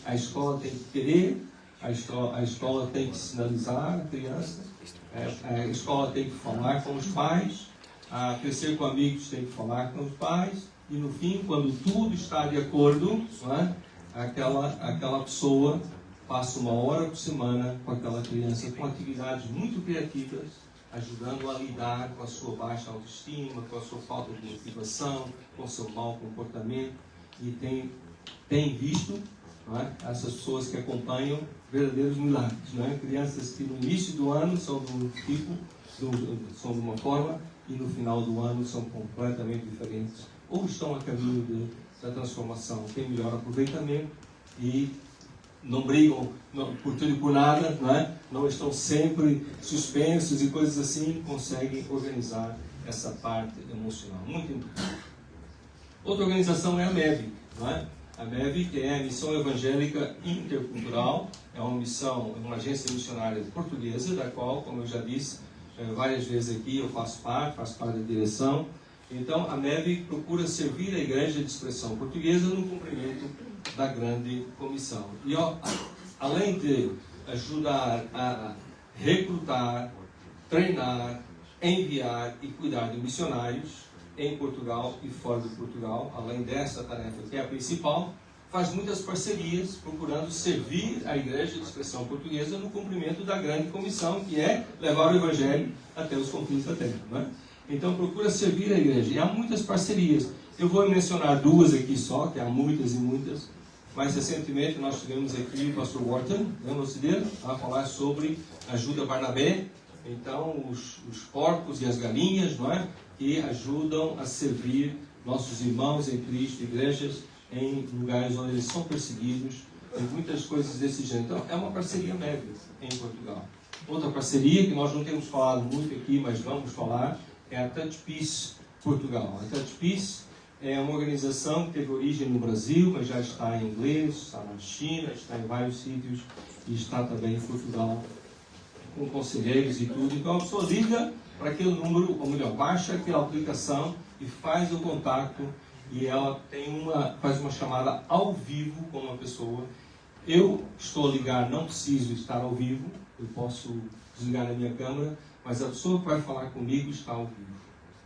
a escola tem que querer, a escola tem que sinalizar a criança, a escola tem que falar com os pais, a Crescer com Amigos tem que falar com os pais, e no fim, quando tudo está de acordo, aquela pessoa passa uma hora por semana com aquela criança, com atividades muito criativas, ajudando a lidar com a sua baixa autoestima, com a sua falta de motivação, com o seu mau comportamento, e tem visto essas pessoas que acompanham verdadeiros milagres. Crianças que no início do ano são de um tipo, são de uma forma, e no final do ano são completamente diferentes, ou estão a caminho da transformação, tem melhor aproveitamento e não brigam por tudo e por nada, não estão sempre suspensos e coisas assim, conseguem organizar essa parte emocional. Muito importante. Outra organização é a MEV. A MEV, que é a Missão Evangélica Intercultural, é uma agência missionária portuguesa, da qual, como eu já disse várias vezes aqui, eu faço parte da direção. Então, a MEV procura servir a Igreja de Expressão Portuguesa no cumprimento da grande comissão. E além de ajudar a recrutar, treinar, enviar e cuidar de missionários em Portugal e fora de Portugal, além dessa tarefa que é a principal, faz muitas parcerias procurando servir a Igreja de Expressão Portuguesa no cumprimento da grande comissão, que é levar o Evangelho até os confins da terra. Então procura servir a Igreja. E há muitas parcerias. Eu vou mencionar 2 aqui só, que há muitas e muitas. Mais recentemente nós tivemos aqui o pastor Wharton, nosso líder, a falar sobre Ajuda Barnabé, Então, os porcos e as galinhas, não é? Que ajudam a servir nossos irmãos em Cristo, igrejas em lugares onde eles são perseguidos, e muitas coisas desse gênero. Então, é uma parceria média em Portugal. Outra parceria que nós não temos falado muito aqui, mas vamos falar, é a Touch Peace Portugal. A Touch Peace é uma organização que teve origem no Brasil, mas já está em inglês, está na China, está em vários sítios e está também em Portugal, com conselheiros e tudo. Então a pessoa liga para aquele número, ou melhor, baixa aquela aplicação e faz o contato, e ela faz uma chamada ao vivo com uma pessoa. Eu estou a ligar, não preciso estar ao vivo, eu posso desligar a minha câmera, mas a pessoa que vai falar comigo está ao vivo.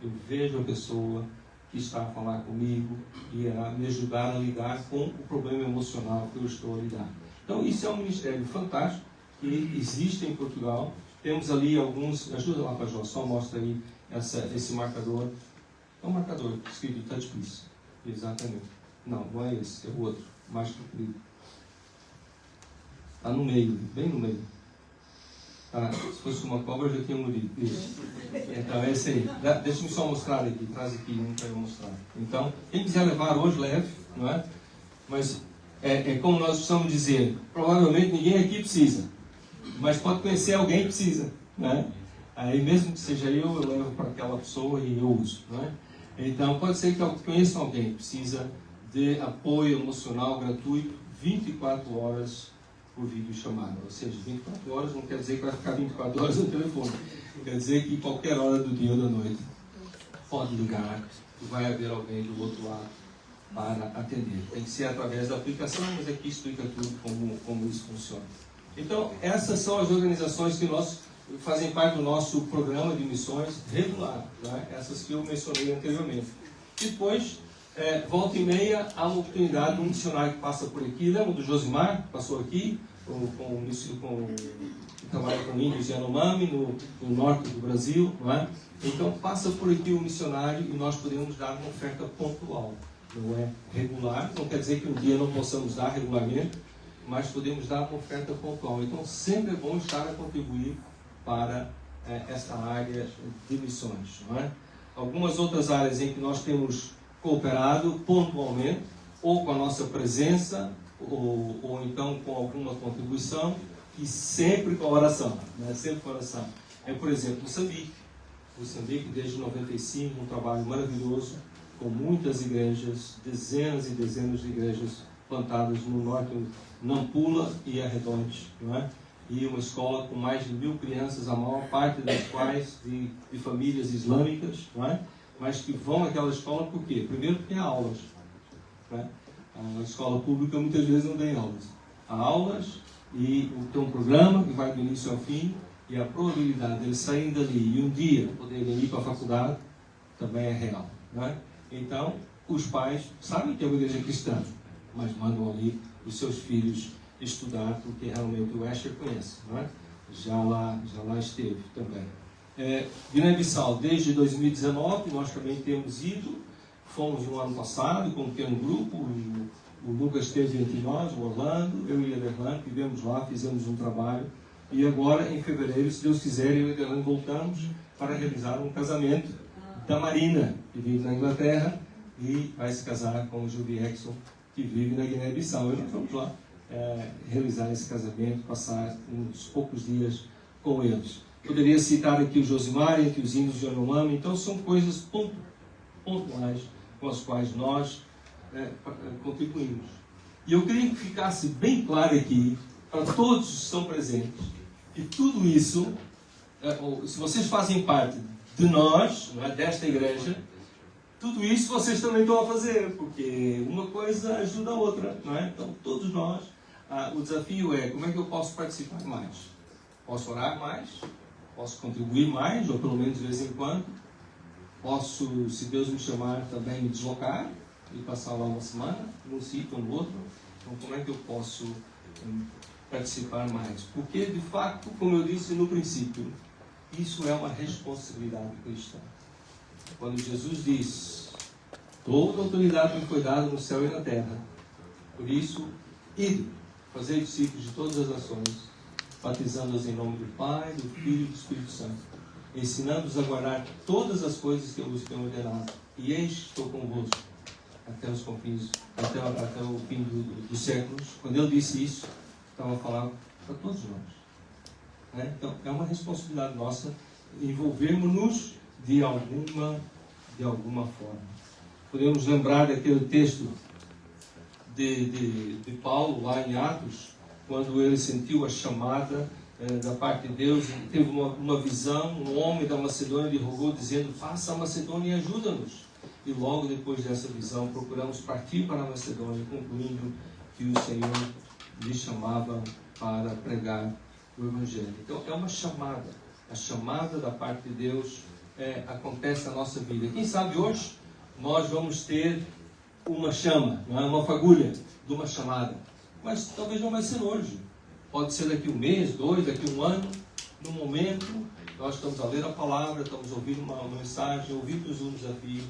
Eu vejo a pessoa que está a falar comigo e a me ajudar a lidar com o problema emocional que eu estou a lidar. Então isso é um ministério fantástico que existe em Portugal. Temos ali alguns, ajuda lá para Jó, só mostra aí esse marcador. É um marcador escrito Touch Peace. Exatamente. Não é esse, é o outro, mais comprido. Está no meio, bem no meio. Ah, se fosse uma cobra, já tinha morrido. Isso. Então, é esse aí. Deixa-me só mostrar aqui. Traz aqui, não quero mostrar. Então, quem quiser levar hoje, leve, não é? Mas, como nós precisamos dizer, provavelmente ninguém aqui precisa. Mas pode conhecer alguém que precisa, não é? Aí, mesmo que seja eu levo para aquela pessoa e eu uso, não é? Então, pode ser que eu conheça alguém que precisa de apoio emocional gratuito 24 horas por videochamada. Ou seja, 24 horas não quer dizer que vai ficar 24 horas no telefone. Quer dizer que qualquer hora do dia ou da noite pode ligar e vai haver alguém do outro lado para atender. Tem que ser através da aplicação, mas aqui explica tudo como isso funciona. Então, essas são as organizações que fazem parte do nosso programa de missões regular, né? Essas que eu mencionei anteriormente. Depois, volta e meia, há uma oportunidade de um missionário que passa por aqui. Lembra do Josimar, que passou aqui, que trabalha com índios e Yanomami, no norte do Brasil, não é? Então, passa por aqui o missionário e nós podemos dar uma oferta pontual. Não é regular, não quer dizer que um dia não possamos dar regularmente, mas podemos dar uma oferta pontual. Então, sempre é bom estar a contribuir para esta área de missões, não é? Algumas outras áreas em que nós temos cooperado pontualmente, ou com a nossa presença, ou então com alguma contribuição, e sempre com a oração, né? Sempre com a oração. Por exemplo, Moçambique, desde 95, um trabalho maravilhoso, com muitas igrejas, dezenas e dezenas de igrejas plantadas no norte, Nampula e arredores, não é? E uma escola com mais de 1000 crianças, a maior parte das quais de famílias islâmicas, não é? Mas que vão àquela escola por quê? Primeiro porque há aulas, não é? A escola pública muitas vezes não tem aulas. Há aulas e tem um programa que vai do início ao fim, e a probabilidade de eles saírem dali e um dia poderem ir para a faculdade também é real, não é? Então, os pais sabem que é uma igreja cristã, mas mandam ali os seus filhos estudar, porque realmente o Asher conhece, não é? Já lá esteve também. Guiné-Bissau, desde 2019, nós também temos ido. Fomos no ano passado com um pequeno grupo, o Lucas esteve entre nós, o Orlando, eu e a Ederlan, vivemos lá, fizemos um trabalho, e agora em fevereiro, se Deus quiser, eu e a Ederlan voltamos para realizar um casamento da Marina, que vive na Inglaterra, e vai se casar com o Judy Exxon, que vive na Guiné-Bissau. E nós vamos lá realizar esse casamento, passar uns poucos dias com eles. Poderia citar aqui o Josimar, aqui os índios de Yanomami. Então são coisas pontuais com as quais nós contribuímos. E eu queria que ficasse bem claro aqui, para todos que estão presentes, que tudo isso, se vocês fazem parte de nós, não é, desta igreja, tudo isso vocês também estão a fazer, porque uma coisa ajuda a outra, não é? Então todos nós, o desafio é como é que eu posso participar mais? Posso orar mais? Posso contribuir mais, ou pelo menos de vez em quando? Posso, se Deus me chamar, também me deslocar e passar lá uma semana, num sítio ou no outro. Então, como é que eu posso participar mais? Porque, de fato, como eu disse no princípio, isso é uma responsabilidade cristã. Quando Jesus diz: toda autoridade me foi dada no céu e na terra, por isso, ide, fazei discípulos de todas as nações, batizando-os em nome do Pai, do Filho e do Espírito Santo, ensinando-os a guardar todas as coisas que eu vos tenho ordenado. E eis que estou convosco até os confins, até o fim dos séculos. Quando ele disse isso, estava a falar para todos nós. Então, é uma responsabilidade nossa envolvermos-nos de alguma forma. Podemos lembrar daquele texto de Paulo, lá em Atos, quando ele sentiu a chamada da parte de Deus, teve uma visão, um homem da Macedônia lhe rogou, dizendo: passa a Macedônia e ajuda-nos. E logo depois dessa visão, procuramos partir para a Macedônia, concluindo que o Senhor lhe chamava para pregar o Evangelho. Então, é uma chamada. A chamada da parte de Deus acontece na nossa vida. Quem sabe hoje nós vamos ter uma chama, não é? Uma fagulha de uma chamada. Mas talvez não vai ser hoje. Pode ser daqui 1 mês, 2, daqui 1 ano. No momento, nós estamos a ler a palavra, estamos a ouvir uma mensagem, ouvimos um desafio,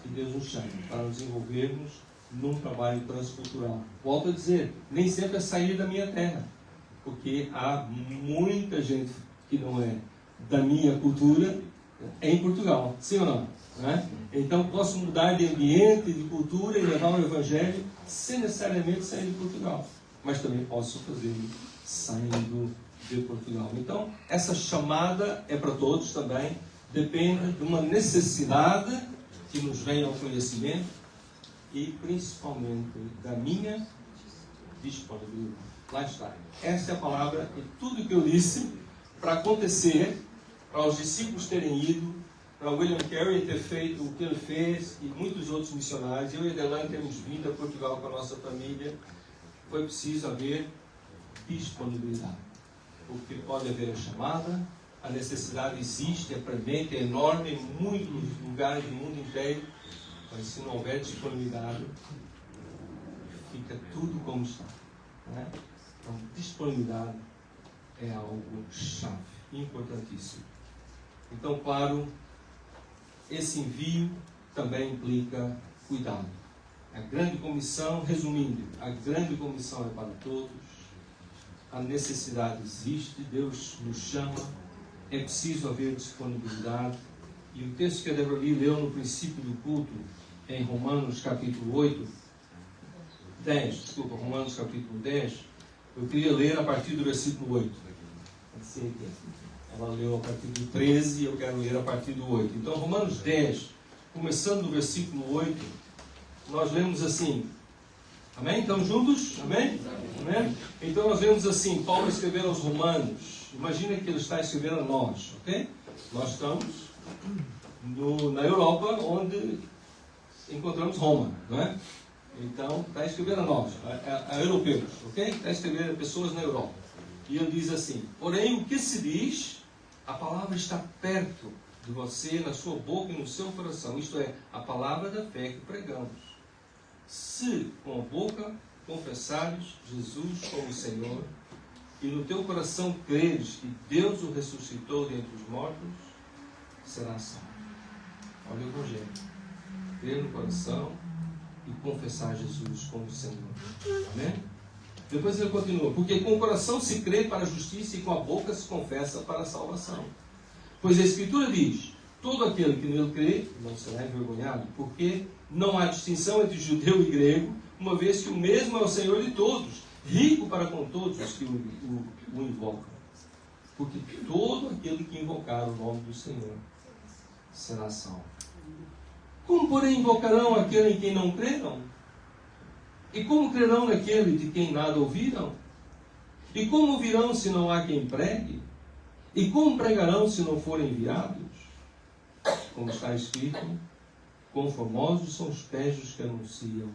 e Deus nos chama para nos envolvermos num trabalho transcultural. Volto a dizer, nem sempre é sair da minha terra, porque há muita gente que não é da minha cultura em Portugal, sim ou não? Então posso mudar de ambiente, de cultura e levar o Evangelho sem necessariamente sair de Portugal, mas também posso fazê-lo saindo de Portugal. Então essa chamada é para todos também, depende de uma necessidade que nos vem ao conhecimento e principalmente da minha disponibilidade. Lá está. Essa é a palavra, e tudo que eu disse para acontecer, para os discípulos terem ido, para William Carey ter feito o que ele fez e muitos outros missionários, eu e Adelante temos vindo a Portugal com a nossa família, foi preciso haver disponibilidade. Porque pode haver a chamada, a necessidade existe, é premente, é enorme em muitos lugares do mundo inteiro, mas se não houver disponibilidade, fica tudo como está. Então, disponibilidade é algo chave, importantíssimo. Então, claro, esse envio também implica cuidado. A grande comissão, resumindo, a grande comissão é para todos, a necessidade existe, Deus nos chama, é preciso haver disponibilidade. E o texto que a Débora leu no princípio do culto, em Romanos capítulo 10, Romanos capítulo 10, eu queria ler a partir do versículo 8. Assim aqui. Ela leu a partir do 13 e eu quero ler a partir do 8. Então, Romanos 10, começando no versículo 8, nós lemos assim. Amém? Estamos juntos? Amém? Amém? Então nós lemos assim, Paulo escrevendo aos Romanos. Imagina que ele está escrevendo a nós, ok? Nós estamos na Europa, onde encontramos Roma, não é? Então, está escrevendo a nós, a europeus, ok? Está escrevendo a pessoas na Europa. E ele diz assim: porém, o que se diz, a palavra está perto de você, na sua boca e no seu coração. Isto é, a palavra da fé que pregamos. Se com a boca confessares Jesus como Senhor, e no teu coração creres que Deus o ressuscitou dentre os mortos, serás salvo. Olha o Evangelho. Crer no coração e confessar Jesus como Senhor. Amém? Depois ele continua: porque com o coração se crê para a justiça e com a boca se confessa para a salvação. Pois a Escritura diz: todo aquele que nele crê não será envergonhado, porque não há distinção entre judeu e grego, uma vez que o mesmo é o Senhor de todos, rico para com todos os que o invocam. Porque todo aquele que invocar o nome do Senhor será salvo. Como, porém, invocarão aquele em quem não creram? E como crerão naquele de quem nada ouviram? E como ouvirão se não há quem pregue? E como pregarão se não forem enviados? Como está escrito: quão formosos são os pés dos que anunciam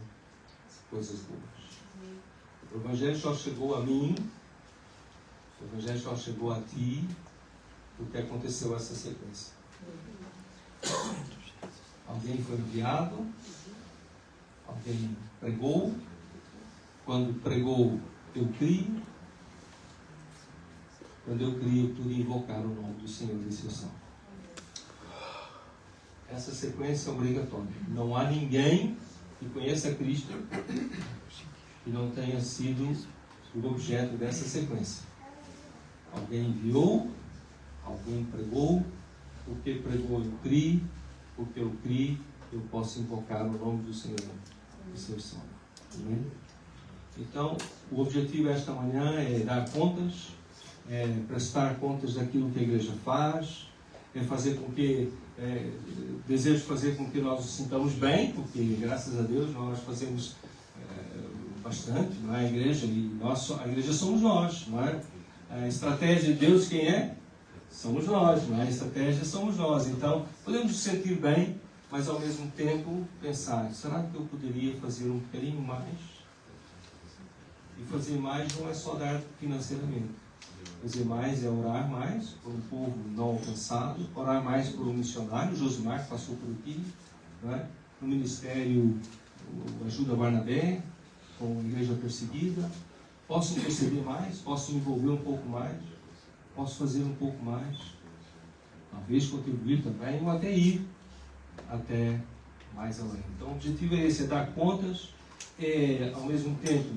coisas boas. O Evangelho só chegou a mim, o Evangelho só chegou a ti, porque aconteceu essa sequência. Alguém foi enviado, alguém pregou, quando pregou eu crio, quando eu crio eu pude invocar o nome do Senhor e ser salvo. Essa sequência é obrigatória. Não há ninguém que conheça Cristo que não tenha sido o objeto dessa sequência. Alguém enviou, alguém pregou, porque pregou eu criei, porque eu criei, eu posso invocar o nome do Senhor e ser salvo. Amém? Então, o objetivo esta manhã é dar contas, é prestar contas daquilo que a igreja faz, é fazer com que, desejo fazer com que nós nos sintamos bem, porque graças a Deus nós fazemos bastante, não é? A igreja, e a igreja somos nós, não é? A estratégia de Deus quem é? Somos nós, não é? A estratégia somos nós. Então, podemos nos sentir bem, mas ao mesmo tempo pensar, será que eu poderia fazer um bocadinho mais? E fazer mais não é só dar financeiramente. Fazer mais é orar mais por um povo não alcançado, orar mais por um missionário, Josimar, que passou por aqui, não é? No ministério Ajuda Barnabé, com a igreja perseguida. Posso interceder mais? Posso me envolver um pouco mais? Posso fazer um pouco mais? Talvez contribuir também, ou até ir até mais além. Então, o objetivo é esse, é dar contas, ao mesmo tempo,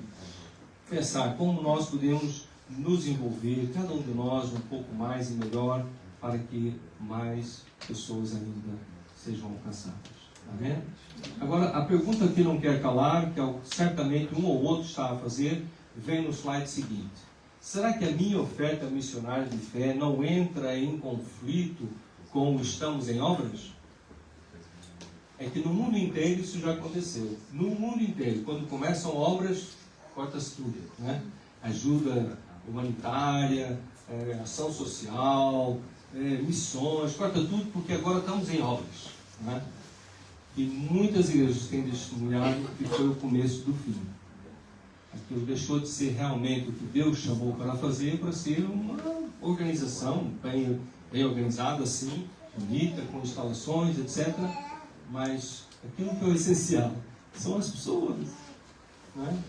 pensar como nós podemos nos envolver, cada um de nós, um pouco mais e melhor, para que mais pessoas ainda sejam alcançadas. Amém? Agora, a pergunta que não quer calar, que certamente um ou outro está a fazer, vem no slide seguinte. Será que a minha oferta missionária de fé não entra em conflito com o estamos em obras? É que no mundo inteiro isso já aconteceu. No mundo inteiro, quando começam obras, corta-se tudo, né? Ajuda humanitária, ação social, missões, corta tudo porque agora estamos em obras, né? E muitas igrejas têm testemunhado que foi o começo do fim. Aquilo deixou de ser realmente o que Deus chamou para fazer, para ser uma organização bem organizada, assim, bonita, com instalações, etc. Mas aquilo que é o essencial são as pessoas, né?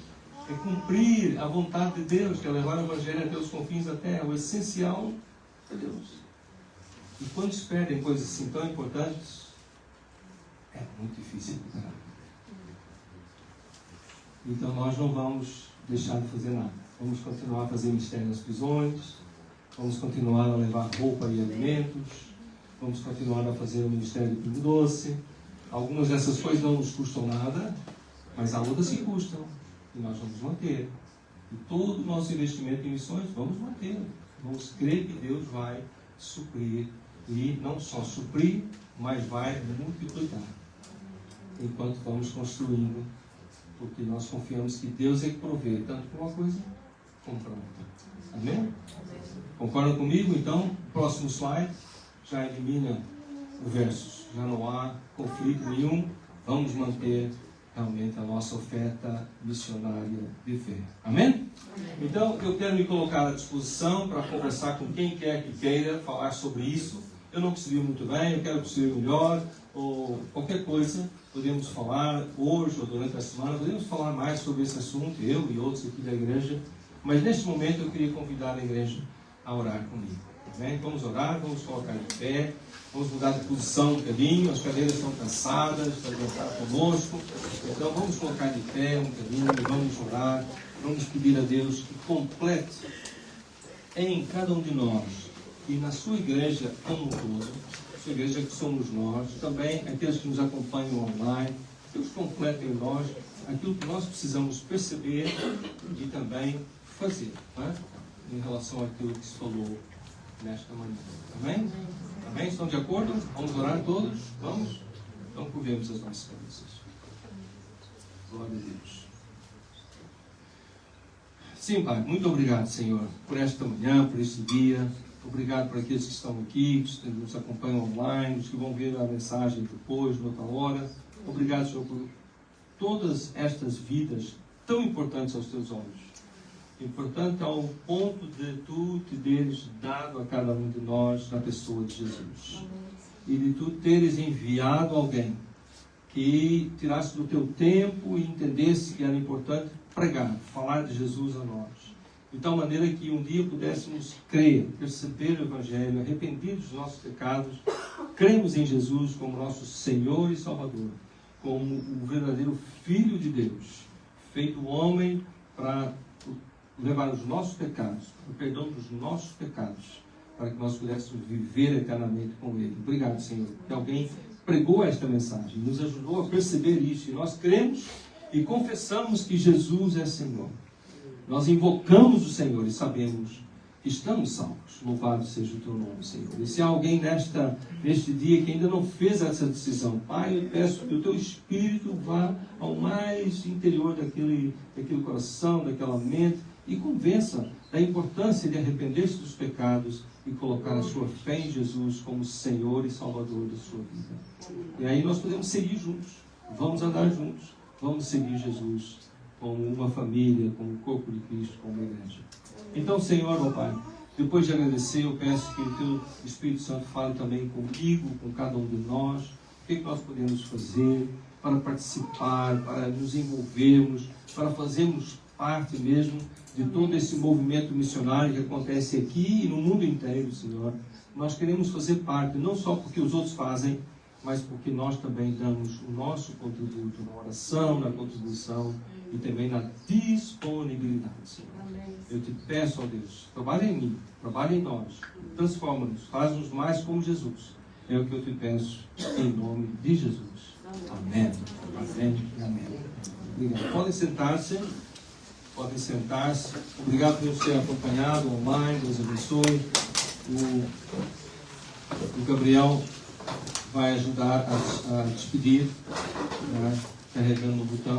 É cumprir a vontade de Deus, que é levar o Evangelho até os confins da terra. O essencial é Deus. E quando se perdem coisas assim tão importantes, é muito difícil recuperar. Então nós não vamos deixar de fazer nada. Vamos continuar a fazer mistério nas prisões, vamos continuar a levar roupa e alimentos, vamos continuar a fazer o ministério de Pingo Doce. Algumas dessas coisas não nos custam nada, mas há outras que custam. E nós vamos manter. E todo o nosso investimento em missões, vamos manter. Vamos crer que Deus vai suprir. E não só suprir, mas vai multiplicar. Enquanto vamos construindo. Porque nós confiamos que Deus é que provê, tanto para uma coisa como para outra. Amém? Concordam comigo? Então, próximo slide já elimina o versus. Já não há conflito nenhum. Vamos manter realmente a nossa oferta missionária de fé. Amém? Então, eu quero me colocar à disposição para conversar com quem quer que queira falar sobre isso. Eu não percebi muito bem, eu quero perceber melhor, ou qualquer coisa, podemos falar hoje ou durante a semana, podemos falar mais sobre esse assunto, eu e outros aqui da igreja, mas neste momento eu queria convidar a igreja a orar comigo. Amém? Vamos orar, vamos colocar de pé, vamos mudar de posição um bocadinho, as cadeiras estão cansadas, para aguentar conosco, então vamos colocar de pé um bocadinho, vamos orar, vamos pedir a Deus que complete em cada um de nós e na sua igreja como um todo, sua igreja que somos nós, também aqueles que nos acompanham online, que Deus complete em nós aquilo que nós precisamos perceber e também fazer, né? Em relação àquilo que se falou nesta manhã. Amém? Amém? Estão de acordo? Vamos orar todos? Vamos? Então curvemos as nossas cabeças. Glória a Deus. Sim, Pai, muito obrigado, Senhor, por esta manhã, por este dia. Obrigado por aqueles que estão aqui, que nos acompanham online, os que vão ver a mensagem depois, noutra hora. Obrigado, Senhor, por todas estas vidas tão importantes aos teus olhos. Importante ao ponto de tu te teres dado a cada um de nós na pessoa de Jesus. E de tu teres enviado alguém que tirasse do teu tempo e entendesse que era importante pregar, falar de Jesus a nós. De tal maneira que um dia pudéssemos crer, perceber o Evangelho, arrependidos dos nossos pecados, cremos em Jesus como nosso Senhor e Salvador, como o verdadeiro Filho de Deus, feito homem para levar os nossos pecados, o perdão dos nossos pecados, para que nós pudéssemos viver eternamente com Ele. Obrigado, Senhor, que alguém pregou esta mensagem, nos ajudou a perceber isso, e nós cremos e confessamos que Jesus é Senhor. Nós invocamos o Senhor e sabemos que estamos salvos. Louvado seja o teu nome, Senhor. E se há alguém neste dia que ainda não fez essa decisão, Pai, eu peço que o teu Espírito vá ao mais interior daquele coração, daquela mente, e convença da importância de arrepender-se dos pecados e colocar a sua fé em Jesus como Senhor e Salvador da sua vida. E aí nós podemos seguir juntos, vamos andar juntos, vamos seguir Jesus como uma família, como o corpo de Cristo, como uma igreja. Então, Senhor, ó Pai, depois de agradecer, eu peço que o teu Espírito Santo fale também comigo, com cada um de nós, o que nós podemos fazer para participar, para nos envolvermos, para fazermos parte mesmo de todo esse movimento missionário que acontece aqui e no mundo inteiro, Senhor. Nós queremos fazer parte, não só porque os outros fazem, mas porque nós também damos o nosso contributo na oração, na contribuição e também na disponibilidade, Senhor. Eu te peço, ó Deus, trabalha em mim, trabalha em nós, transforma-nos, faz-nos mais como Jesus. É o que eu te peço em nome de Jesus. Amém. Amém e amém. Obrigado. Podem sentar-se. Podem sentar-se. Obrigado por ser acompanhado online. Deus abençoe. O Gabriel vai ajudar a despedir, né, carregando o botão.